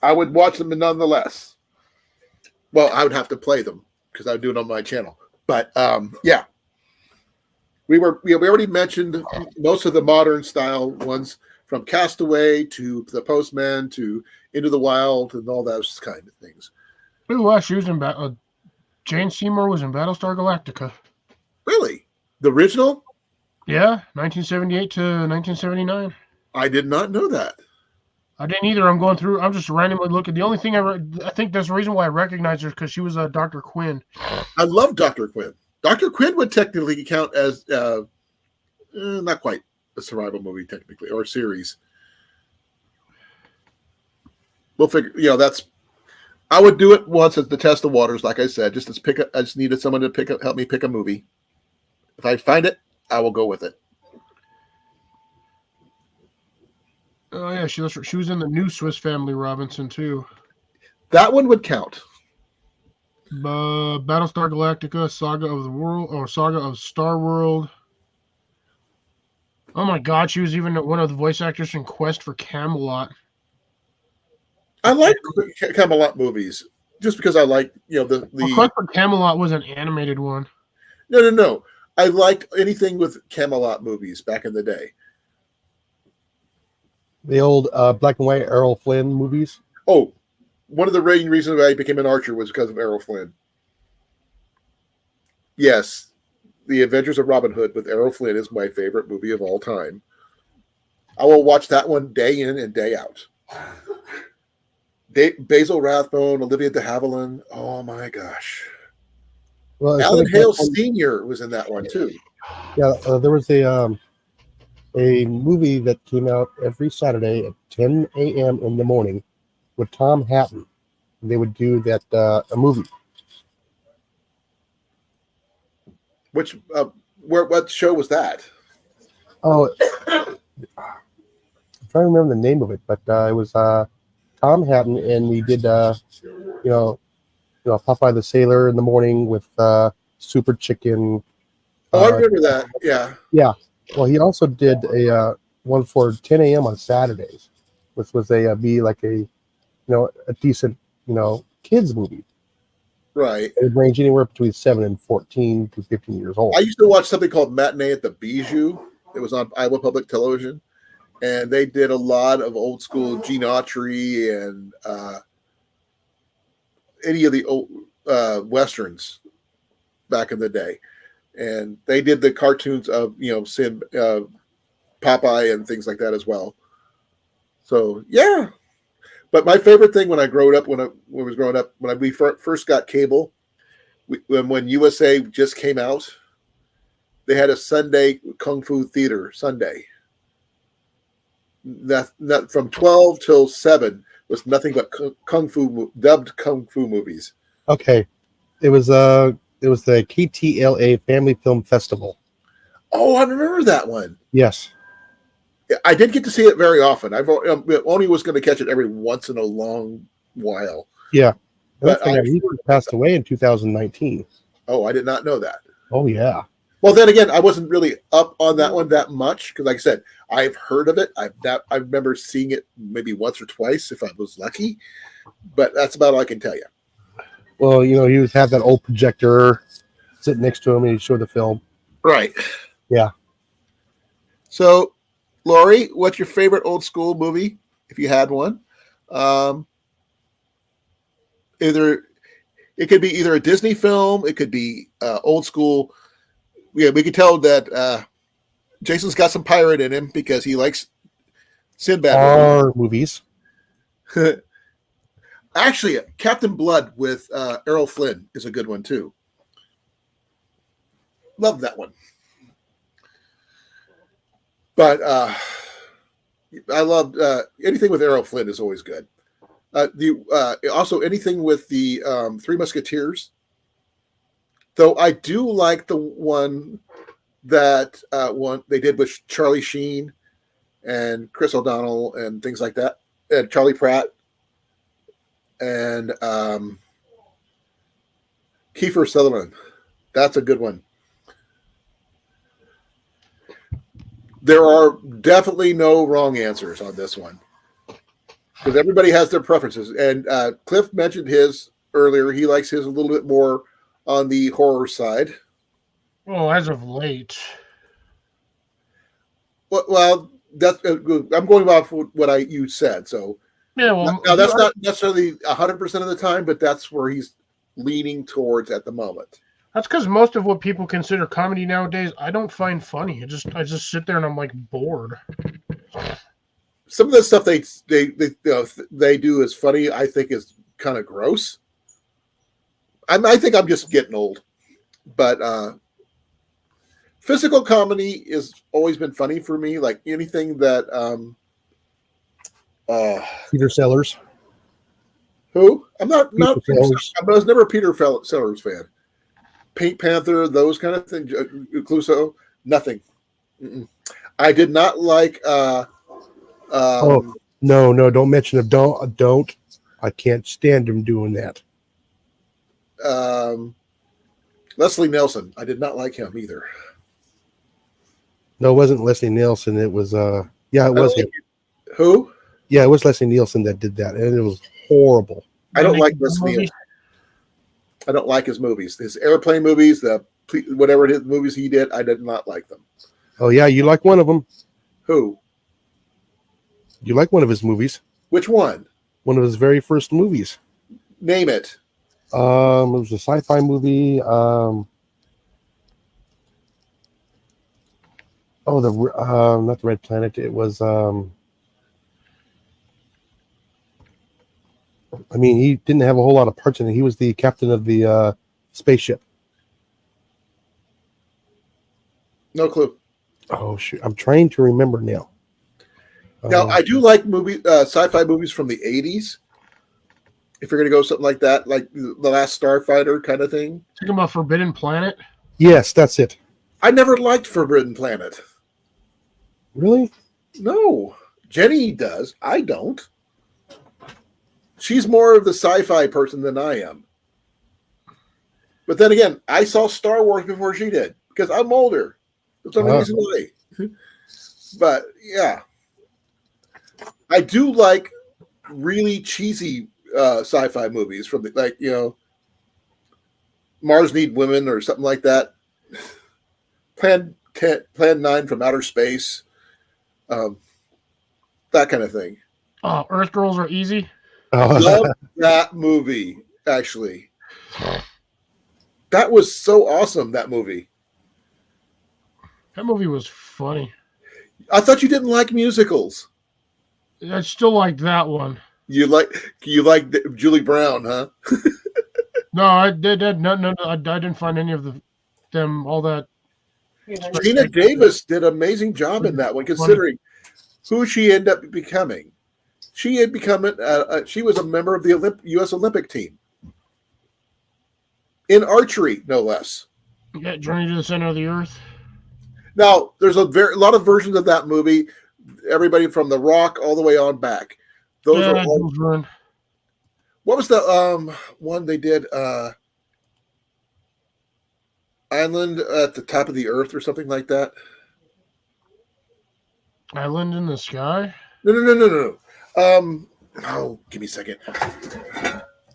[SPEAKER 2] I would watch them nonetheless. Well, I would have to play them because I would do it on my channel. But yeah, we already mentioned most of the modern style ones, from Castaway to The Postman to Into the Wild and all those kind of things.
[SPEAKER 4] Ooh, she was in Jane Seymour was in Battlestar Galactica.
[SPEAKER 2] Really? The original?
[SPEAKER 4] Yeah, 1978 to 1979.
[SPEAKER 2] I did not know that.
[SPEAKER 4] I didn't either. I'm just randomly looking. The only thing I think there's a reason why I recognize her because she was Dr. Quinn.
[SPEAKER 2] I love Dr. Quinn. Dr. Quinn would technically count as not quite a survival movie technically, or a series. We'll figure. That's. I would do it once as the test of waters, like I said, just as I just needed someone to help me pick a movie. If I find it, I will go with it.
[SPEAKER 4] Oh yeah, she was in the new Swiss Family Robinson too.
[SPEAKER 2] That one would count.
[SPEAKER 4] Battlestar Galactica, Saga of the World, or Saga of Star World. Oh my God, she was even one of the voice actors in Quest for Camelot.
[SPEAKER 2] I like Camelot movies just because I like the.
[SPEAKER 4] Quest for Camelot was an animated one.
[SPEAKER 2] No. I liked anything with Camelot movies back in the day.
[SPEAKER 5] The old black and white Errol Flynn movies.
[SPEAKER 2] Oh, one of the main reasons I became an archer was because of Errol Flynn. Yes, The Adventures of Robin Hood with Errol Flynn is my favorite movie of all time. I will watch that one day in and day out. Basil Rathbone, Olivia de Havilland. Oh my gosh.
[SPEAKER 5] Well, it's
[SPEAKER 2] Alan
[SPEAKER 5] like
[SPEAKER 2] Hale
[SPEAKER 5] that one-
[SPEAKER 2] Sr. was in that one too.
[SPEAKER 5] yeah, there was a movie that came out every Saturday at 10 a.m. in the morning with Tom Hatton. They would do that a movie.
[SPEAKER 2] Which what show was that?
[SPEAKER 5] Oh, I'm trying to remember the name of it, but it was Tom Hatton, and we did Popeye the Sailor in the morning with Super Chicken.
[SPEAKER 2] Oh, I remember that. Yeah.
[SPEAKER 5] Yeah. Well, he also did a one for 10 a.m. on Saturdays, which was be like a decent kids movie.
[SPEAKER 2] Right.
[SPEAKER 5] It would range anywhere between 7 and 14 to 15 years old.
[SPEAKER 2] I used to watch something called Matinee at the Bijou. It was on Iowa Public Television, and they did a lot of old school Gene Autry and any of the old westerns back in the day. And they did the cartoons of Sin, Popeye and things like that as well. So yeah, but my favorite thing when I was growing up, when we first got cable, when USA just came out, they had a Sunday Kung Fu Theater Sunday. That from 12 till 7 was nothing but dubbed Kung Fu movies.
[SPEAKER 5] Okay, it was the KTLA Family Film Festival.
[SPEAKER 2] Oh, I remember that one.
[SPEAKER 5] Yes.
[SPEAKER 2] I did get to see it very often. I've only was going to catch it every once in a long while.
[SPEAKER 5] Yeah.
[SPEAKER 2] But
[SPEAKER 5] He passed away in 2019.
[SPEAKER 2] Oh, I did not know that.
[SPEAKER 5] Oh, yeah.
[SPEAKER 2] Well, then again, I wasn't really up on that one that much because, like I said, I've heard of it. I remember seeing it maybe once or twice if I was lucky, but that's about all I can tell you.
[SPEAKER 5] Well, he would have that old projector sitting next to him and he'd show the film.
[SPEAKER 2] Right.
[SPEAKER 5] Yeah.
[SPEAKER 2] So, Lori, what's your favorite old school movie, if you had one? It could be either a Disney film, it could be old school. Yeah, we could tell that Jason's got some pirate in him because he likes Sinbad
[SPEAKER 5] movies.
[SPEAKER 2] Actually, Captain Blood with Errol Flynn is a good one too. Love that one. But I loved anything with Errol Flynn is always good. Also anything with the Three Musketeers. Though I do like the one that they did with Charlie Sheen and Chris O'Donnell and things like that, and Charlie Pratt and Kiefer Sutherland. That's a good one. There are definitely no wrong answers on this one because everybody has their preferences. And Cliff mentioned his earlier. He likes his a little bit more on the horror side.
[SPEAKER 4] Well, as of late.
[SPEAKER 2] Well, that's I'm going off what you said. So
[SPEAKER 4] yeah, well,
[SPEAKER 2] now that's not necessarily 100% of the time, but that's where he's leaning towards at the moment.
[SPEAKER 4] That's because most of what people consider comedy nowadays, I don't find funny. I just sit there and I'm like bored.
[SPEAKER 2] Some of the stuff they do is funny. I think is kind of gross. I think I'm just getting old, but physical comedy has always been funny for me. Like anything that
[SPEAKER 5] Peter Sellers.
[SPEAKER 2] Who? I'm not. I was never a Peter Sellers fan. Pink Panther, those kind of things. Clouseau, nothing. Mm-mm. I did not like.
[SPEAKER 5] No! Don't mention him. Don't. I can't stand him doing that.
[SPEAKER 2] Leslie Nielsen. I did not like him either.
[SPEAKER 5] No, it wasn't Leslie Nielsen. It was it was him.
[SPEAKER 2] Who?
[SPEAKER 5] Yeah, it was Leslie Nielsen that did that, and it was horrible.
[SPEAKER 2] I don't like Leslie Nielsen. I don't like his movies. His airplane movies, whatever his movies he did, I did not like them.
[SPEAKER 5] Oh yeah, you like one of them?
[SPEAKER 2] Who?
[SPEAKER 5] You like one of his movies?
[SPEAKER 2] Which one?
[SPEAKER 5] One of his very first movies.
[SPEAKER 2] Name it.
[SPEAKER 5] It was a sci-fi movie. Not the Red Planet. It was I mean, he didn't have a whole lot of parts in it. He was the captain of the spaceship.
[SPEAKER 2] No clue.
[SPEAKER 5] Oh shoot, I'm trying to remember now.
[SPEAKER 2] Now, I do like sci-fi movies from the 80s. If you're going to go something like that, like The Last Starfighter kind of thing.
[SPEAKER 4] Talking about Forbidden Planet?
[SPEAKER 5] Yes, that's it.
[SPEAKER 2] I never liked Forbidden Planet.
[SPEAKER 5] Really?
[SPEAKER 2] No. Jenny does. I don't. She's more of the sci-fi person than I am. But then again, I saw Star Wars before she did because I'm older. That's the only reason why. But yeah, I do like really cheesy sci-fi movies from Mars Need Women or something like that. Plan 9 from Outer Space, that kind of thing.
[SPEAKER 4] Oh, Earth Girls Are Easy.
[SPEAKER 2] Love that movie. Actually, that was so awesome. That movie.
[SPEAKER 4] That movie was funny.
[SPEAKER 2] I thought you didn't like musicals.
[SPEAKER 4] I still like that one.
[SPEAKER 2] You like Julie Brown, huh?
[SPEAKER 4] No, I did. No, I didn't find any of them all that.
[SPEAKER 2] Gina Davis did an amazing job in that one, considering who she ended up becoming. She had become she was a member of the U.S. Olympic team in archery, no less.
[SPEAKER 4] Yeah, Journey to the Center of the Earth.
[SPEAKER 2] Now, there's a lot of versions of that movie. Everybody from The Rock all the way on back. Those are all. What was the one they did? Island at the Top of the Earth or something like that.
[SPEAKER 4] Island in the Sky?
[SPEAKER 2] No. Oh, give me a second.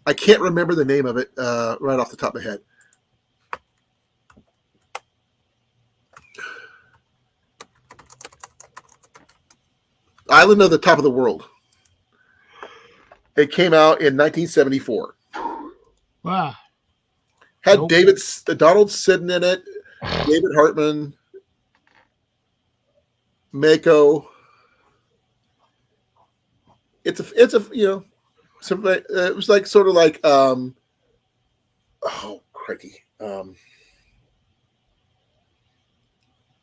[SPEAKER 2] I can't remember the name of it right off the top of my head. Island of the Top of the World. It came out in 1974.
[SPEAKER 4] Wow.
[SPEAKER 2] Had Donald Sidden in it, David Hartman, Mako. It was like sort of like oh crikey.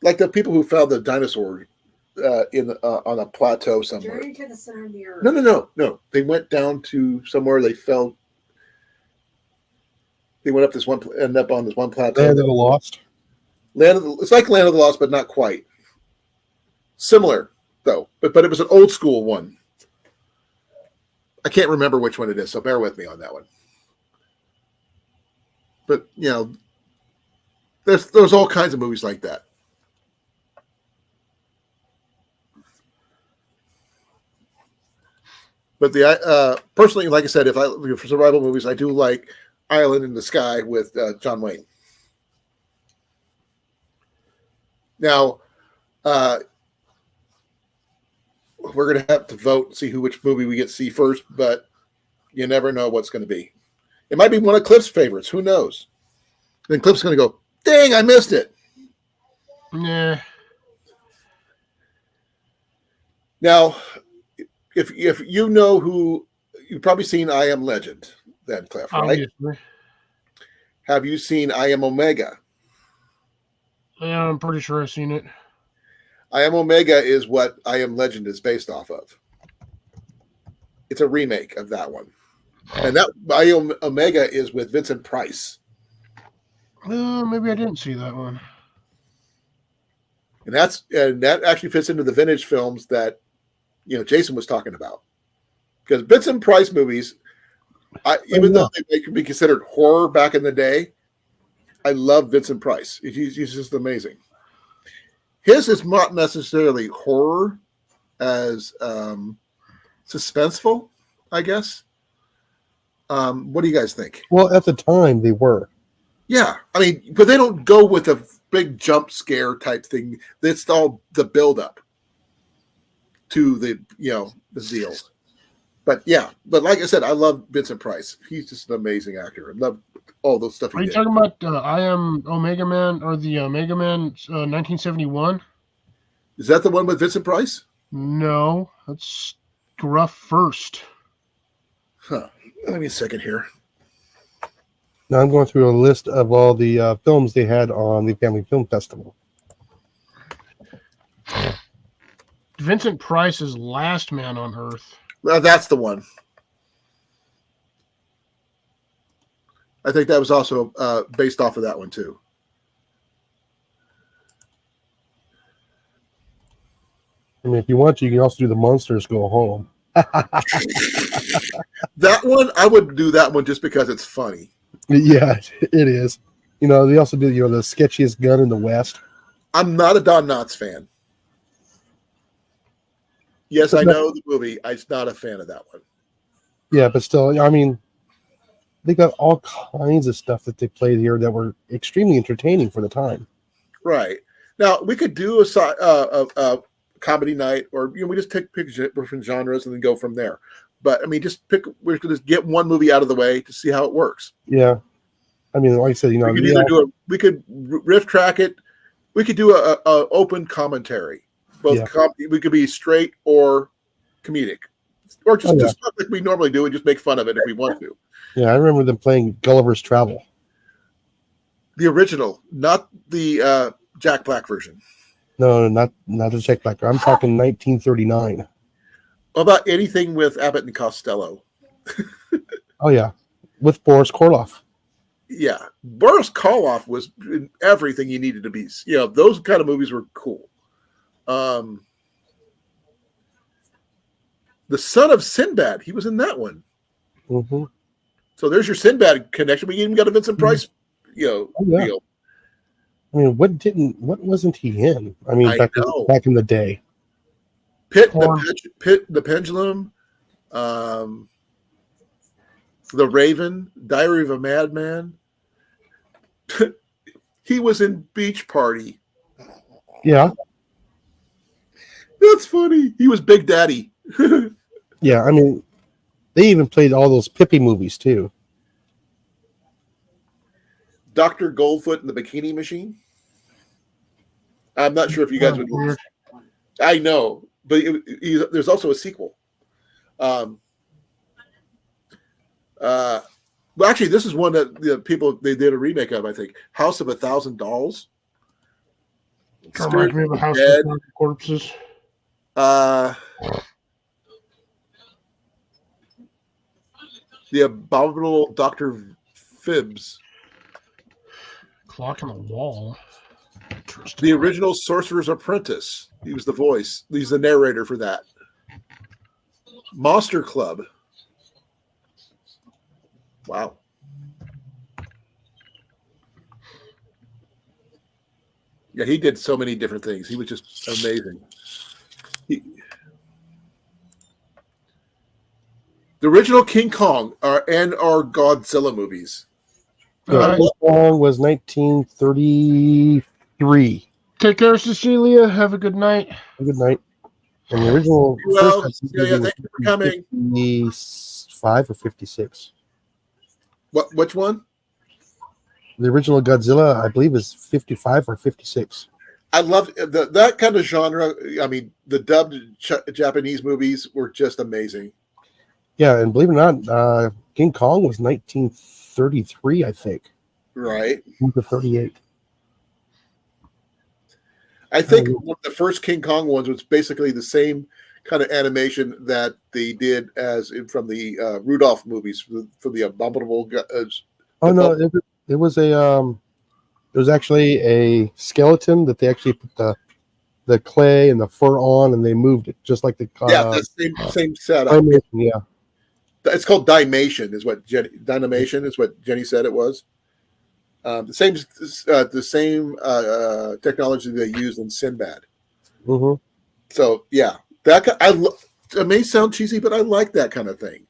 [SPEAKER 2] Like the people who found the dinosaur on a plateau somewhere.
[SPEAKER 3] Journey to the Center of the Earth.
[SPEAKER 2] No. They went down to somewhere. They fell. They went up ended up on this one plateau.
[SPEAKER 5] Land of the Lost.
[SPEAKER 2] It's like Land of the Lost, but not quite. Similar though, but it was an old school one. I can't remember which one it is, so bear with me on that one. But there's all kinds of movies like that. But personally, like I said, for survival movies, I do like Island in the Sky with John Wayne. Now, we're going to have to vote and see which movie we get to see first, but you never know what's going to be. It might be one of Cliff's favorites. Who knows? Then Cliff's going to go, dang, I missed it.
[SPEAKER 4] Yeah.
[SPEAKER 2] Now, if you know who, you've probably seen I Am Legend, then, Cliff, right?
[SPEAKER 4] Obviously.
[SPEAKER 2] Have you seen I Am Omega?
[SPEAKER 4] Yeah, I'm pretty sure I've seen it.
[SPEAKER 2] I Am Omega is what I Am Legend is based off of. It's a remake of that one. And that I Am Omega is with Vincent Price.
[SPEAKER 4] Maybe I didn't see that one.
[SPEAKER 2] And that actually fits into the vintage films that Jason was talking about. Because Vincent Price movies, even though they could be considered horror back in the day, I love Vincent Price. He's just amazing. His is not necessarily horror as suspenseful, I guess. What do you guys think?
[SPEAKER 5] Well, at the time, they were.
[SPEAKER 2] Yeah. I mean, but they don't go with a big jump scare type thing. It's all the buildup to the deal. But yeah, but like I said, I love Vincent Price. He's just an amazing actor. I love all those stuff.
[SPEAKER 4] Are you talking about I Am Omega Man or the Omega Man 1971?
[SPEAKER 2] Is that the one with Vincent Price?
[SPEAKER 4] No, that's Gruff First.
[SPEAKER 2] Huh. Give me a second here.
[SPEAKER 5] Now I'm going through a list of all the films they had on the Family Film Festival.
[SPEAKER 4] Vincent Price's Last Man on Earth.
[SPEAKER 2] That's the one. I think that was also based off of that one too.
[SPEAKER 5] I mean, if you want to, you can also do The Monsters Go Home.
[SPEAKER 2] That one, I would do that one just because it's funny.
[SPEAKER 5] Yeah, it is. You know, they also did, the sketchiest gun in the West.
[SPEAKER 2] I'm not a Don Knotts fan. Yes, I know the movie. I'm not a fan of that one.
[SPEAKER 5] Yeah, but still, I mean, they got all kinds of stuff that they played here that were extremely entertaining for the time.
[SPEAKER 2] Right. Now, we could do a comedy night, or we just pick different genres and then go from there. But I mean, we're going to get one movie out of the way to see how it works.
[SPEAKER 5] Yeah. I mean, like I said,
[SPEAKER 2] we could riff track it. We could do a open commentary. We could be straight or comedic, or just talk like we normally do and just make fun of it if we want to.
[SPEAKER 5] Yeah, I remember them playing Gulliver's Travel.
[SPEAKER 2] The original, not the Jack Black version.
[SPEAKER 5] No, not the Jack Black. I'm talking 1939.
[SPEAKER 2] What about anything with Abbott and Costello?
[SPEAKER 5] Oh yeah, with Boris Karloff.
[SPEAKER 2] Yeah, Boris Karloff was in everything you needed to be. Those kind of movies were cool. The Son of Sinbad, he was in that one.
[SPEAKER 5] Mm-hmm.
[SPEAKER 2] So there's your Sinbad connection. We even got a Vincent Price, deal.
[SPEAKER 5] I mean, what wasn't he in? I mean, back in the day.
[SPEAKER 2] Pit, the Pendulum, The Raven, Diary of a Madman. He was in Beach Party.
[SPEAKER 5] Yeah.
[SPEAKER 2] That's funny. He was Big Daddy.
[SPEAKER 5] Yeah, I mean, they even played all those Pippi movies too.
[SPEAKER 2] Dr. Goldfoot and the Bikini Machine. I'm not sure if you guys would. I know, but there's also a sequel. Well, actually, this is one that they did a remake of. I think House of 1,000 Dolls.
[SPEAKER 4] Reminds me of a House of Corpses.
[SPEAKER 2] The Abominable Dr. Phibbs.
[SPEAKER 4] Clock on the Wall.
[SPEAKER 2] The original Sorcerer's Apprentice. He was the voice. He's the narrator for that. Monster Club. Wow. Yeah, he did so many different things. He was just amazing. The original King Kong and our Godzilla movies.
[SPEAKER 5] Yeah, King Kong was 1933.
[SPEAKER 4] Take care, Cecilia. Have a good night.
[SPEAKER 5] Have a good night. And the original.
[SPEAKER 2] Well, thank you for coming.
[SPEAKER 5] 55 or 56.
[SPEAKER 2] Which one?
[SPEAKER 5] The original Godzilla, I believe, is 55 or 56.
[SPEAKER 2] I love that kind of genre. I mean, the dubbed Japanese movies were just amazing.
[SPEAKER 5] Yeah, and believe it or not, King Kong was 1933, I think.
[SPEAKER 2] Right.
[SPEAKER 5] 38.
[SPEAKER 2] I think one of the first King Kong ones was basically the same kind of animation that they did from the Rudolph movies, from the Abominable.
[SPEAKER 5] It was actually a skeleton that they actually put the clay and the fur on, and they moved it just like the
[SPEAKER 2] same setup.
[SPEAKER 5] Yeah,
[SPEAKER 2] it's called Dynamation, is what Jenny said it was. The same technology they used in Sinbad.
[SPEAKER 5] Mm-hmm.
[SPEAKER 2] So yeah, it may sound cheesy, but I like that kind of thing.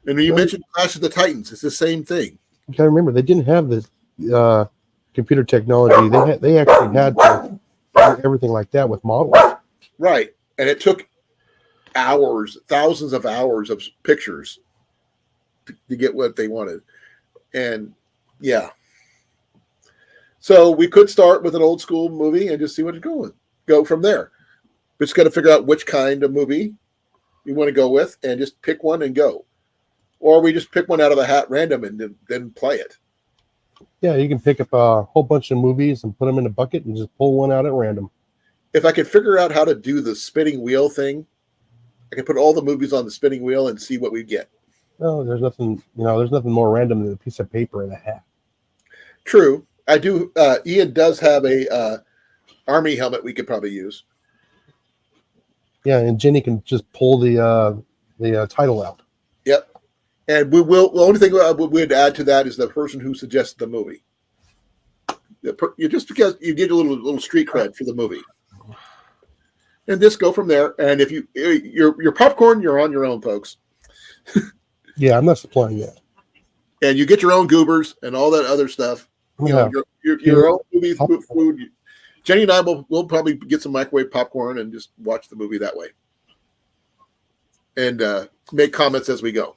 [SPEAKER 2] And when you mentioned Clash of the Titans, it's the same thing.
[SPEAKER 5] You gotta remember, they didn't have the computer technology. They actually had to do everything like that with models.
[SPEAKER 2] Right, and it took hours, thousands of hours of pictures to get what they wanted. And yeah. So we could start with an old school movie and just see what it's going. Go from there. We just got to figure out which kind of movie you want to go with and just pick one and go. or we just pick one out of the hat random and then play it.
[SPEAKER 5] Yeah, you can pick up a whole bunch of movies and put them in a bucket and just pull one out at random.
[SPEAKER 2] If I could figure out how to do the spinning wheel thing, I could put all the movies on the spinning wheel and see what we get.
[SPEAKER 5] No, there's nothing. There's nothing more random than a piece of paper in a hat.
[SPEAKER 2] True, I do. Ian does have a army helmet we could probably use.
[SPEAKER 5] Yeah, and Jenny can just pull the title out.
[SPEAKER 2] Yep. And we will. The only thing we'd add to that is the person who suggested the movie. Just because you get a little street cred for the movie, and just go from there. And if your popcorn, you're on your own, folks.
[SPEAKER 5] Yeah, I'm not supplying that.
[SPEAKER 2] And you get your own goobers and all that other stuff. You know, your own movie food. Jenny and I will probably get some microwave popcorn and just watch the movie that way, and make comments as we go.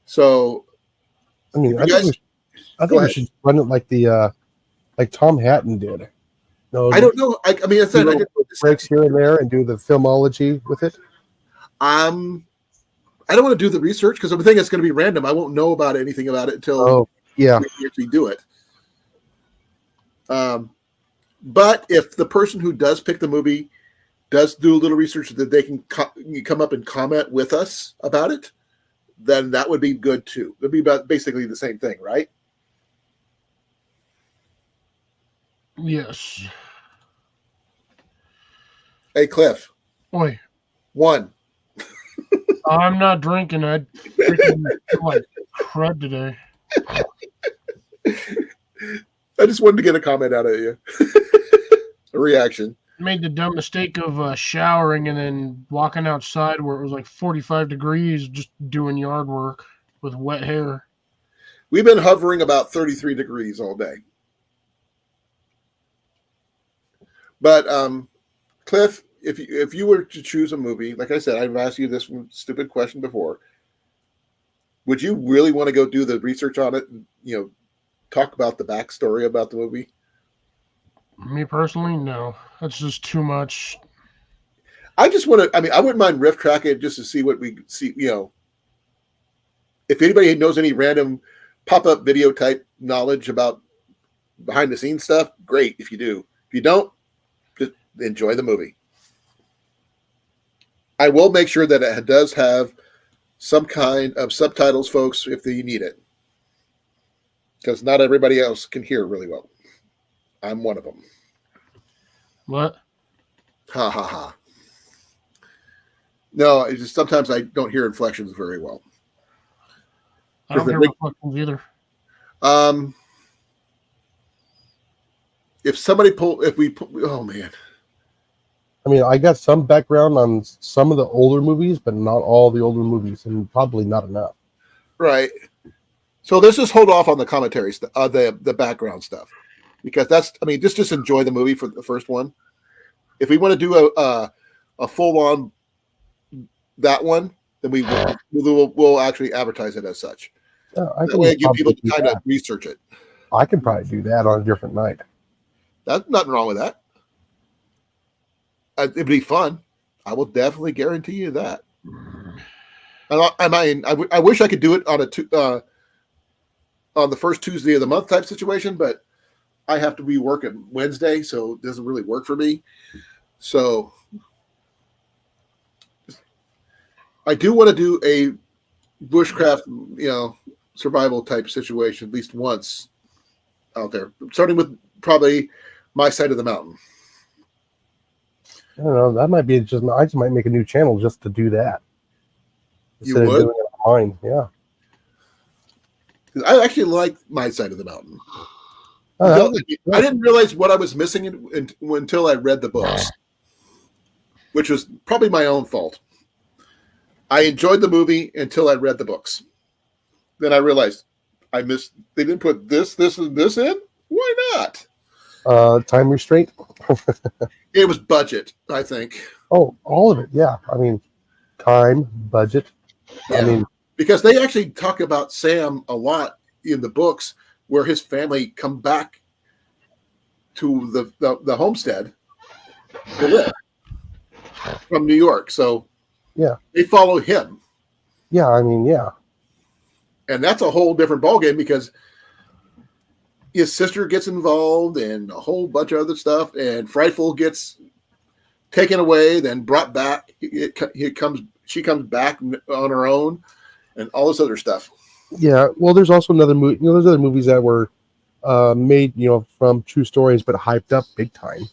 [SPEAKER 2] So,
[SPEAKER 5] I mean, I think we should run it like Tom Hatton did. No,
[SPEAKER 2] I don't know. I mean, I said I
[SPEAKER 5] breaks here and there and do the filmology with it.
[SPEAKER 2] I don't want to do the research because the thing is going to be random. I won't know about anything about it until we actually do it. But if the person who does pick the movie does do a little research that they can come up and comment with us about it, then that would be good too. It'd be about basically the same thing, right?
[SPEAKER 4] Yes.
[SPEAKER 2] Hey, Cliff.
[SPEAKER 4] Oi.
[SPEAKER 2] 1.
[SPEAKER 4] I'm not drinking. I freaking feel like crud today.
[SPEAKER 2] I just wanted to get a comment out of you. A reaction.
[SPEAKER 4] Made the dumb mistake of showering and then walking outside where it was like 45 degrees just doing yard work with wet hair.
[SPEAKER 2] We've been hovering about 33 degrees all day. But Cliff, if you were to choose a movie, like I said, I've asked you this stupid question before. Would you really want to go do the research on it and, talk about the backstory about the movie?
[SPEAKER 4] Me personally, no. That's just too much.
[SPEAKER 2] I just want to, I wouldn't mind riff tracking it just to see what we see, if anybody knows any random pop-up video type knowledge about behind the scenes stuff, great if you do. If you don't, just enjoy the movie. I will make sure that it does have some kind of subtitles, folks, if you need it. Because not everybody else can hear really well. I'm one of them.
[SPEAKER 4] What?
[SPEAKER 2] Ha ha ha. No, it's just sometimes I don't hear inflections very well.
[SPEAKER 4] I don't hear inflections either. Oh man.
[SPEAKER 5] I mean, I got some background on some of the older movies, but not all the older movies, and probably not enough.
[SPEAKER 2] Right. So let's just hold off on the commentary, the background stuff, because just enjoy the movie for the first one. If we want to do a full on that one, then we'll actually advertise it as such. That way, give people to kind of research it.
[SPEAKER 5] I can probably do that on a different night.
[SPEAKER 2] That's nothing wrong with that. It'd be fun. I will definitely guarantee you that. I wish I could do it on the first Tuesday of the month type situation, but I have to be working Wednesday, so it doesn't really work for me. So I do want to do a bushcraft, survival type situation at least once out there, starting with probably my side of the mountain.
[SPEAKER 5] I don't know. That might be I just might make a new channel just to do that.
[SPEAKER 2] You would? Of doing
[SPEAKER 5] it on mine, yeah.
[SPEAKER 2] I actually like my side of the mountain. I didn't realize what I was missing until I read the books, which was probably my own fault. I enjoyed the movie until I read the books. Then I realized they didn't put this, and this in? Why not?
[SPEAKER 5] Time restraint?
[SPEAKER 2] It was budget, I think.
[SPEAKER 5] Oh, all of it, yeah. I mean, time, budget.
[SPEAKER 2] Yeah. Because they actually talk about Sam a lot in the books, where his family come back to the homestead to live from New York. So
[SPEAKER 5] yeah,
[SPEAKER 2] they follow him.
[SPEAKER 5] Yeah, I mean, yeah.
[SPEAKER 2] And that's a whole different ballgame because his sister gets involved and a whole bunch of other stuff, and Frightful gets taken away, then brought back. She comes back on her own, and all this other stuff.
[SPEAKER 5] Yeah, well, there's also another movie. There's other movies that were made, from true stories, but hyped up big time.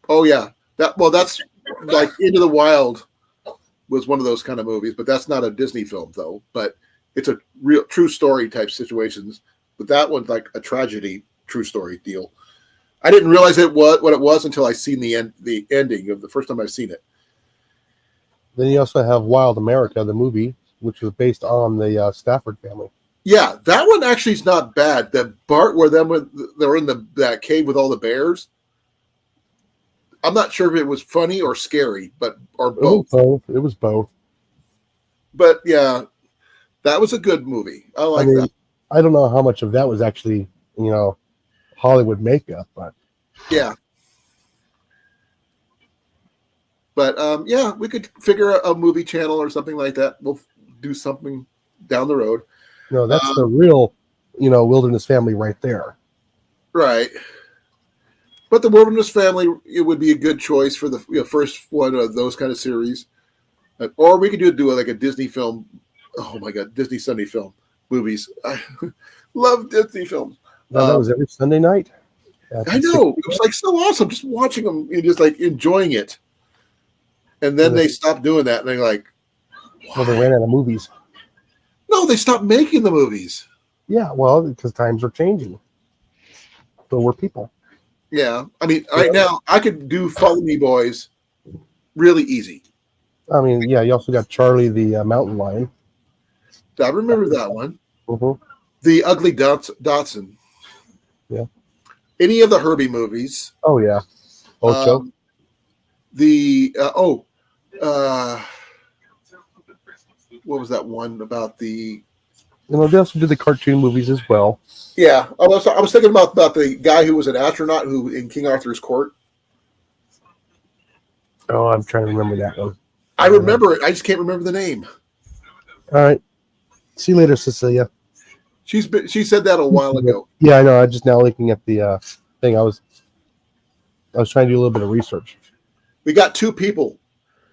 [SPEAKER 2] Oh yeah, that's like Into the Wild was one of those kind of movies, but that's not a Disney film though. But it's a real true story type situations. But that one's like a tragedy, true story deal. I didn't realize what it was until I seen the ending of the first time I've seen it.
[SPEAKER 5] Then you also have Wild America, the movie, which was based on the Stafford family.
[SPEAKER 2] Yeah, that one actually is not bad. The part where they're in that cave with all the bears. I'm not sure if it was funny or scary, or both.
[SPEAKER 5] It was both.
[SPEAKER 2] But yeah, that was a good movie. I like that.
[SPEAKER 5] I don't know how much of that was actually, Hollywood makeup, but
[SPEAKER 2] yeah. But yeah, we could figure a movie channel or something like that. We'll do something down the road.
[SPEAKER 5] No, that's the real, Wilderness Family right there.
[SPEAKER 2] Right. But the Wilderness Family, it would be a good choice for the first one of those kind of series. Or we could do like a Disney film. Oh my God, Disney Sunday film movies. I love Disney films.
[SPEAKER 5] No, that was every Sunday night.
[SPEAKER 2] I know. It was like so awesome just watching them and just like enjoying it. And then they stopped doing that and they're like,
[SPEAKER 5] well, they ran out of movies.
[SPEAKER 2] No, they stopped making the movies.
[SPEAKER 5] Yeah, well, because times are changing. So we're people.
[SPEAKER 2] Yeah. I mean, right now, I could do Follow Me Boys really easy.
[SPEAKER 5] I mean, yeah, you also got Charlie the Mountain Lion.
[SPEAKER 2] I remember that one.
[SPEAKER 5] Mm-hmm.
[SPEAKER 2] The Ugly Dotson.
[SPEAKER 5] Yeah.
[SPEAKER 2] Any of the Herbie movies.
[SPEAKER 5] Oh, yeah. Ocho.
[SPEAKER 2] What was that one about the...
[SPEAKER 5] They also do the cartoon movies as well.
[SPEAKER 2] Yeah, I was thinking about the guy who was an astronaut who in King Arthur's court.
[SPEAKER 5] Oh, I'm trying to remember that one.
[SPEAKER 2] I remember it. I just can't remember the name.
[SPEAKER 5] All right. See you later, Cecilia.
[SPEAKER 2] She said that a while ago.
[SPEAKER 5] Yeah, I know. I'm just now looking at the thing. I was trying to do a little bit of research.
[SPEAKER 2] We got 2 people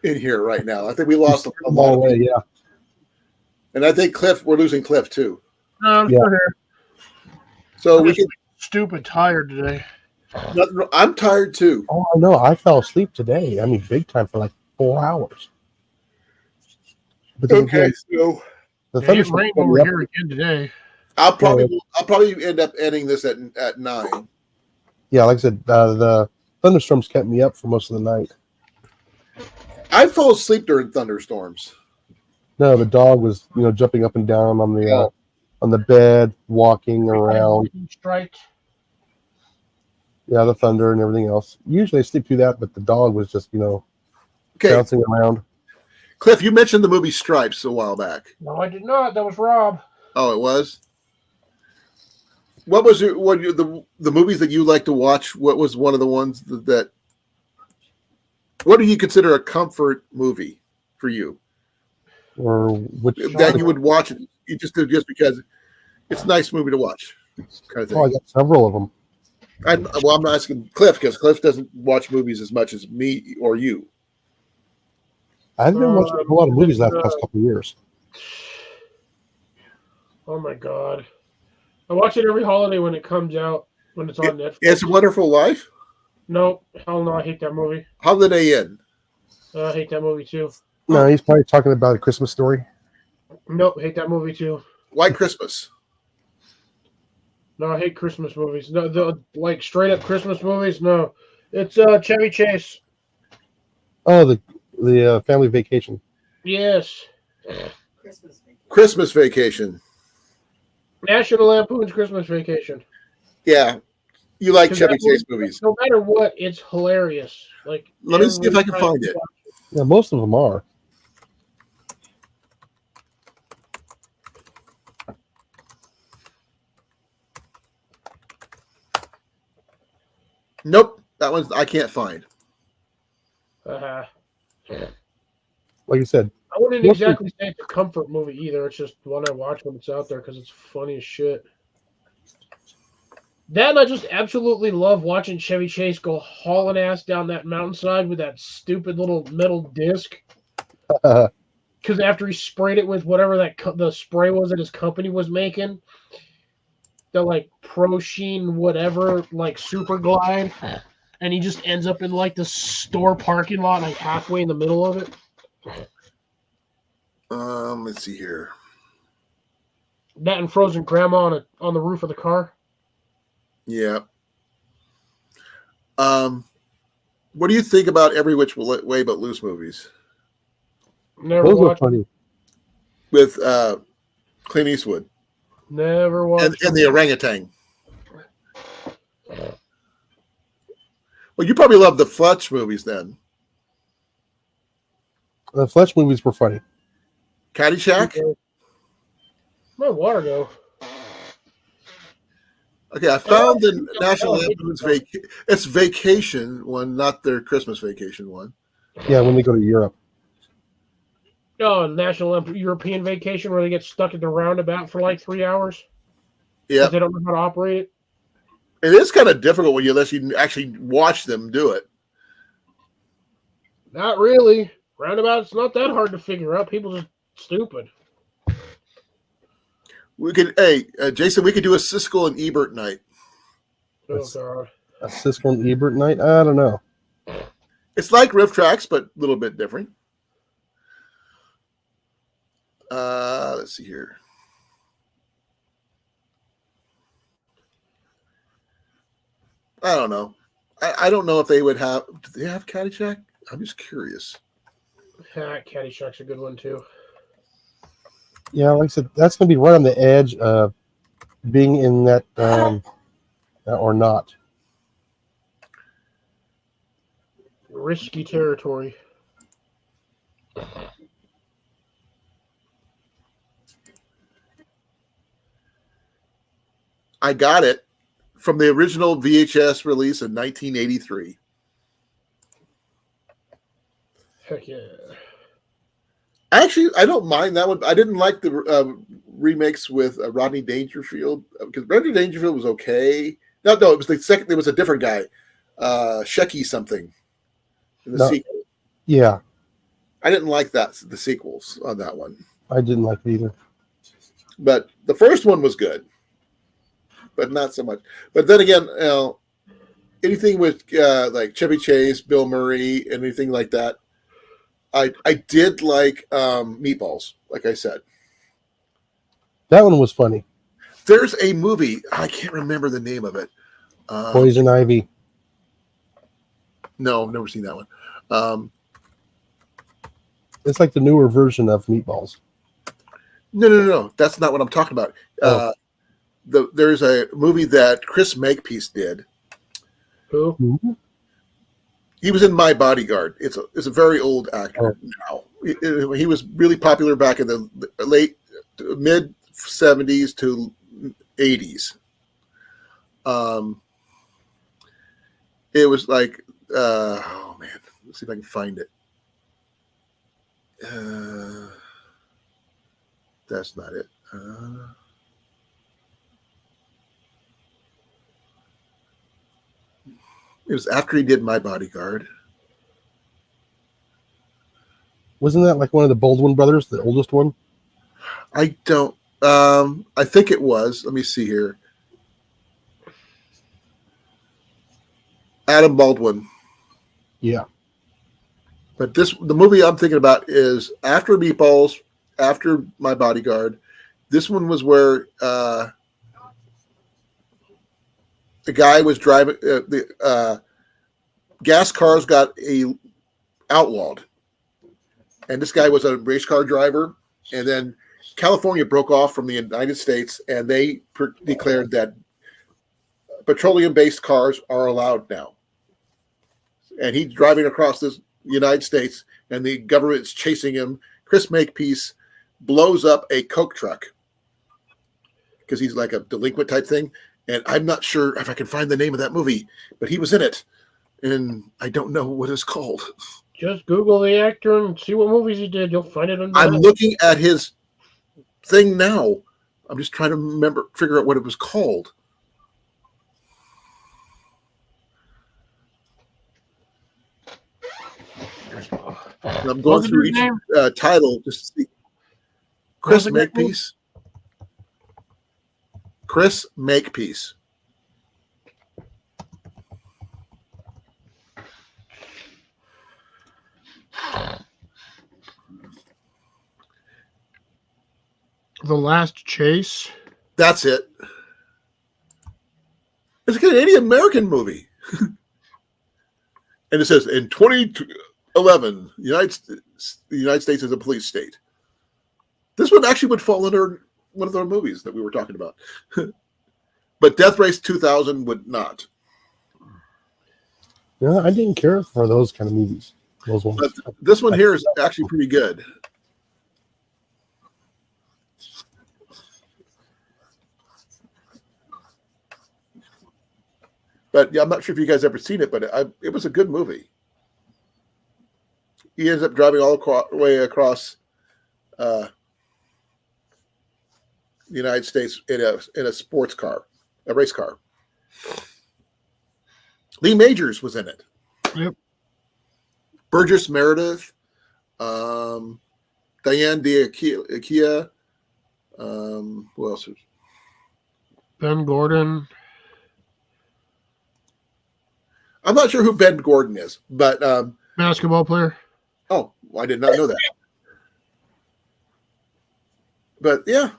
[SPEAKER 2] in here right now. I think we lost a lot of people.
[SPEAKER 5] Yeah.
[SPEAKER 2] And I think we're losing Cliff too.
[SPEAKER 4] No, I'm still here.
[SPEAKER 2] So we can.
[SPEAKER 4] Stupid tired today.
[SPEAKER 2] I'm tired too.
[SPEAKER 5] Oh, I know. I fell asleep today. I mean, big time for like 4 hours. But
[SPEAKER 2] Okay, so
[SPEAKER 5] the
[SPEAKER 4] it rained over here again today.
[SPEAKER 2] I'll probably end up ending this at 9.
[SPEAKER 5] Yeah, like I said, the thunderstorms kept me up for most of the night.
[SPEAKER 2] I fall asleep during thunderstorms.
[SPEAKER 5] No, the dog was, jumping up and down on the bed, walking around.
[SPEAKER 4] Strike.
[SPEAKER 5] Yeah, the thunder and everything else. Usually I sleep through that, but the dog was just, bouncing around.
[SPEAKER 2] Cliff, you mentioned the movie Stripes a while back.
[SPEAKER 4] No, I did not. That was Rob.
[SPEAKER 2] Oh, it was? What was the movies that you like to watch? What was one of the ones that what do you consider a comfort movie for you?
[SPEAKER 5] Or which
[SPEAKER 2] that you would watch it just because it's a nice movie to watch, kind of thing.
[SPEAKER 5] Oh, I got several of them.
[SPEAKER 2] I'm asking Cliff because Cliff doesn't watch movies as much as me or you.
[SPEAKER 5] I've been watching a lot of movies the past couple of years.
[SPEAKER 4] Oh my God. I watch it every holiday when it comes out, when it's on Netflix.
[SPEAKER 2] It's a Wonderful Life?
[SPEAKER 4] No, hell no, I hate that movie.
[SPEAKER 2] How did they end?
[SPEAKER 4] I hate that movie too.
[SPEAKER 5] No, he's probably talking about A Christmas Story.
[SPEAKER 4] Nope, hate that movie too.
[SPEAKER 2] White Christmas.
[SPEAKER 4] No, I hate Christmas movies. No, like straight up Christmas movies. No, it's Chevy Chase.
[SPEAKER 5] Oh, the Family Vacation.
[SPEAKER 4] Yes.
[SPEAKER 2] Christmas Vacation.
[SPEAKER 4] National Lampoon's Christmas Vacation.
[SPEAKER 2] Yeah, you like Chevy Chase movies.
[SPEAKER 4] No matter what, it's hilarious. Like,
[SPEAKER 2] let me see if I can find it.
[SPEAKER 5] Yeah, most of them are.
[SPEAKER 2] Nope, that one's I can't find.
[SPEAKER 4] Uh-huh.
[SPEAKER 5] Like you said,
[SPEAKER 4] I wouldn't exactly say it's a comfort movie either. It's just one I watch when it's out there because it's funny as shit. That and I just absolutely love watching Chevy Chase go hauling ass down that mountainside with that stupid little metal disc. Because after he sprayed it with whatever the spray was that his company was making, the like Pro Sheen whatever, like Super Glide, and he just ends up in like the store parking lot, like halfway in the middle of it.
[SPEAKER 2] Let's see here.
[SPEAKER 4] That and Frozen Grandma on the roof of the car.
[SPEAKER 2] Yeah. What do you think about Every Which Way But Loose movies
[SPEAKER 4] Never
[SPEAKER 5] Those are
[SPEAKER 4] watched.
[SPEAKER 5] funny.
[SPEAKER 2] with Clint Eastwood
[SPEAKER 4] Never watched.
[SPEAKER 2] and the orangutan? Well, you probably love the Fletch movies then.
[SPEAKER 5] The Fletch movies were funny.
[SPEAKER 2] Caddyshack?
[SPEAKER 4] Where'd my water go?
[SPEAKER 2] Okay, I found the National Lampoon's it's Vacation one, not their Christmas Vacation one.
[SPEAKER 5] Yeah, when they go to Europe.
[SPEAKER 4] Oh, National European Vacation where they get stuck at the roundabout for like 3 hours.
[SPEAKER 2] Yeah,
[SPEAKER 4] They don't know how to operate it.
[SPEAKER 2] it is kind of difficult when unless you actually watch them do it.
[SPEAKER 4] Not really. Roundabout's not that hard to figure out. People just stupid.
[SPEAKER 2] We could, Jason, we could do a Siskel and Ebert night.
[SPEAKER 4] Oh god.
[SPEAKER 5] A Siskel and Ebert night? I don't know.
[SPEAKER 2] It's like Riff Tracks, but a little bit different. Let's see here. I don't know. I don't know if they would have. Do they have Caddyshack? I'm just curious.
[SPEAKER 4] Caddyshack's a good one too.
[SPEAKER 5] Yeah, like I said, that's going to be right on the edge of being in that or not.
[SPEAKER 4] Risky territory.
[SPEAKER 2] I got it from the original VHS release in 1983.
[SPEAKER 4] Heck yeah.
[SPEAKER 2] Actually, I don't mind that one. I didn't like the remakes with Rodney Dangerfield because Rodney Dangerfield was okay. No, it was the second. There was a different guy, Shecky something. In the sequel.
[SPEAKER 5] Yeah,
[SPEAKER 2] I didn't like the sequels on that one.
[SPEAKER 5] I didn't like it either.
[SPEAKER 2] But the first one was good, but not so much. But then again, anything with like Chevy Chase, Bill Murray, anything like that. I did like Meatballs, like I said.
[SPEAKER 5] That one was funny.
[SPEAKER 2] There's a movie, I can't remember the name of it.
[SPEAKER 5] Poison Ivy.
[SPEAKER 2] No, I've never seen that one.
[SPEAKER 5] It's like the newer version of Meatballs.
[SPEAKER 2] No. That's not what I'm talking about.
[SPEAKER 5] Oh.
[SPEAKER 2] There's a movie that Chris Makepeace did.
[SPEAKER 4] Who?
[SPEAKER 5] Mm-hmm.
[SPEAKER 2] He was in My Bodyguard. It's a very old actor now. He was really popular back in the mid 70s to 80s. It was like, oh man, let's see if I can find it. That's not it. It was after he did My Bodyguard.
[SPEAKER 5] Wasn't that like one of the Baldwin brothers, the oldest one?
[SPEAKER 2] I don't. I think it was. Let me see here. Adam Baldwin.
[SPEAKER 5] Yeah.
[SPEAKER 2] But the movie I'm thinking about is after Meatballs, after My Bodyguard. This one was where the guy was driving the gas cars got outlawed, and this guy was a race car driver. And then California broke off from the United States, and they declared that petroleum-based cars are allowed now. And he's driving across this United States, and the government's chasing him. Chris Makepeace blows up a Coke truck because he's like a delinquent type thing. And I'm not sure if I can find the name of that movie, but he was in it. And I don't know what it's called.
[SPEAKER 4] Just Google the actor and see what movies he did. You'll find it under
[SPEAKER 2] I'm
[SPEAKER 4] that.
[SPEAKER 2] looking at his thing now. I'm just trying to figure out what it was called. I'm going through each title just to see. Chris Makepeace. Chris Makepeace.
[SPEAKER 4] The Last Chase.
[SPEAKER 2] That's it. It's a Canadian American movie. And it says in 2011, the United States is a police state. This one actually would fall under one of our movies that we were talking about. But Death Race 2000 would not.
[SPEAKER 5] Yeah, I didn't care for those kind of movies. Those ones.
[SPEAKER 2] But this one here is actually pretty good. But yeah, I'm not sure if you guys ever seen it, but it was a good movie. He ends up driving all the way across the United States in a sports car, a race car. Lee Majors was in it.
[SPEAKER 4] Yep.
[SPEAKER 2] Burgess Meredith, Diane D'Akia, who else?
[SPEAKER 4] Ben Gordon.
[SPEAKER 2] I'm not sure who Ben Gordon is, but
[SPEAKER 4] Basketball player.
[SPEAKER 2] oh, I did not know that. But yeah.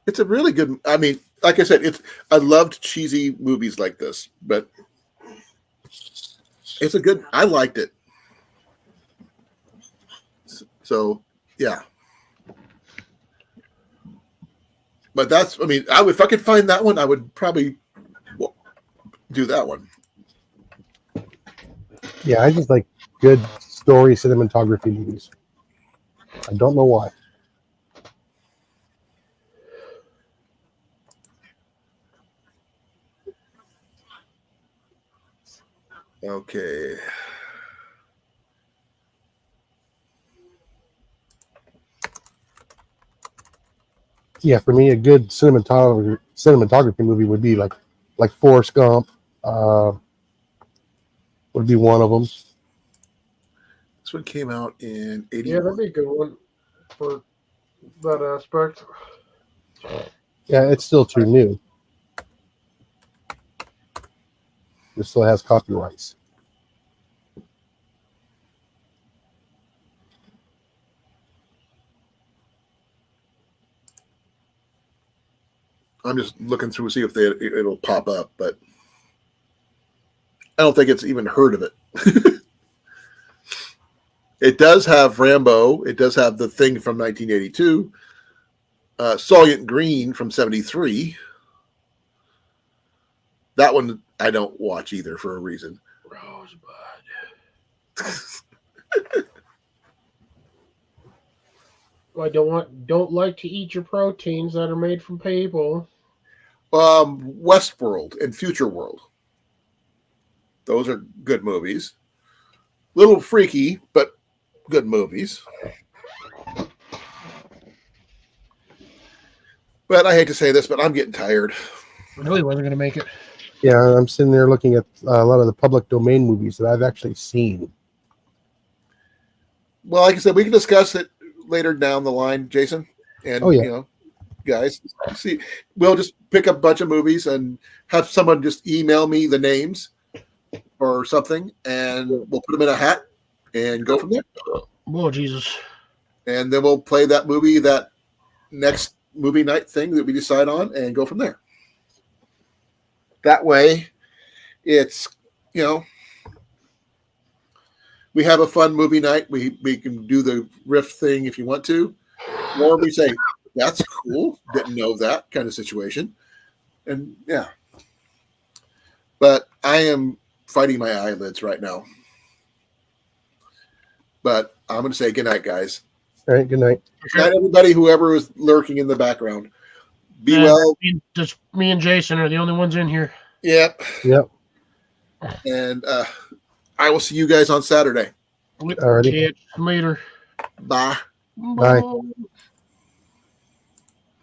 [SPEAKER 2] It's a really good, I mean, like I said, I loved cheesy movies like this, but it's a good, I liked it. So, yeah. But that's, I mean, if I could find that one, I would probably do that one.
[SPEAKER 5] Yeah, I just like good story cinematography movies. I don't know why.
[SPEAKER 2] Okay.
[SPEAKER 5] Yeah, for me, a good cinematography movie would be like Forrest Gump. Would be one of them.
[SPEAKER 2] This one came out in 81.
[SPEAKER 4] Yeah, that'd be a good one for that aspect.
[SPEAKER 5] Yeah, it's still too new. It still has copyrights.
[SPEAKER 2] I'm just looking through to see if it'll pop up, but I don't think it's even heard of it. It does have Rambo. It does have The Thing from 1982. Soylent Green from 73. That one I don't watch either for a reason.
[SPEAKER 4] Rosebud. I don't like to eat your proteins that are made from people.
[SPEAKER 2] Westworld and Future World. Those are good movies. Little freaky, but good movies. But I hate to say this, but I'm getting tired.
[SPEAKER 4] Really wasn't going to make it.
[SPEAKER 5] Yeah, I'm sitting there looking at a lot of the public domain movies that I've actually seen.
[SPEAKER 2] Well, like I said, we can discuss it later down the line, Jason. And,
[SPEAKER 5] Oh, yeah.
[SPEAKER 2] you know, guys, see, we'll just pick up a bunch of movies and have someone just email me the names or something, and we'll put them in a hat and go from there.
[SPEAKER 4] Oh, Jesus.
[SPEAKER 2] And then we'll play that movie, that next movie night thing that we decide on, and go from there. That way, it's, you know, we have a fun movie night. We can do the riff thing if you want to. Or we say, that's cool. Didn't know that kind of situation. And yeah. But I am fighting my eyelids right now. But I'm going to say good night, guys.
[SPEAKER 5] All right, good night.
[SPEAKER 2] Good night, everybody, whoever is lurking in the background. Be well.
[SPEAKER 4] Just me and Jason are the only ones in here.
[SPEAKER 2] Yep.
[SPEAKER 5] Yep.
[SPEAKER 2] And I will see you guys on Saturday.
[SPEAKER 5] Alrighty.
[SPEAKER 4] Catch you later.
[SPEAKER 2] Bye.
[SPEAKER 5] Bye.
[SPEAKER 4] Bye.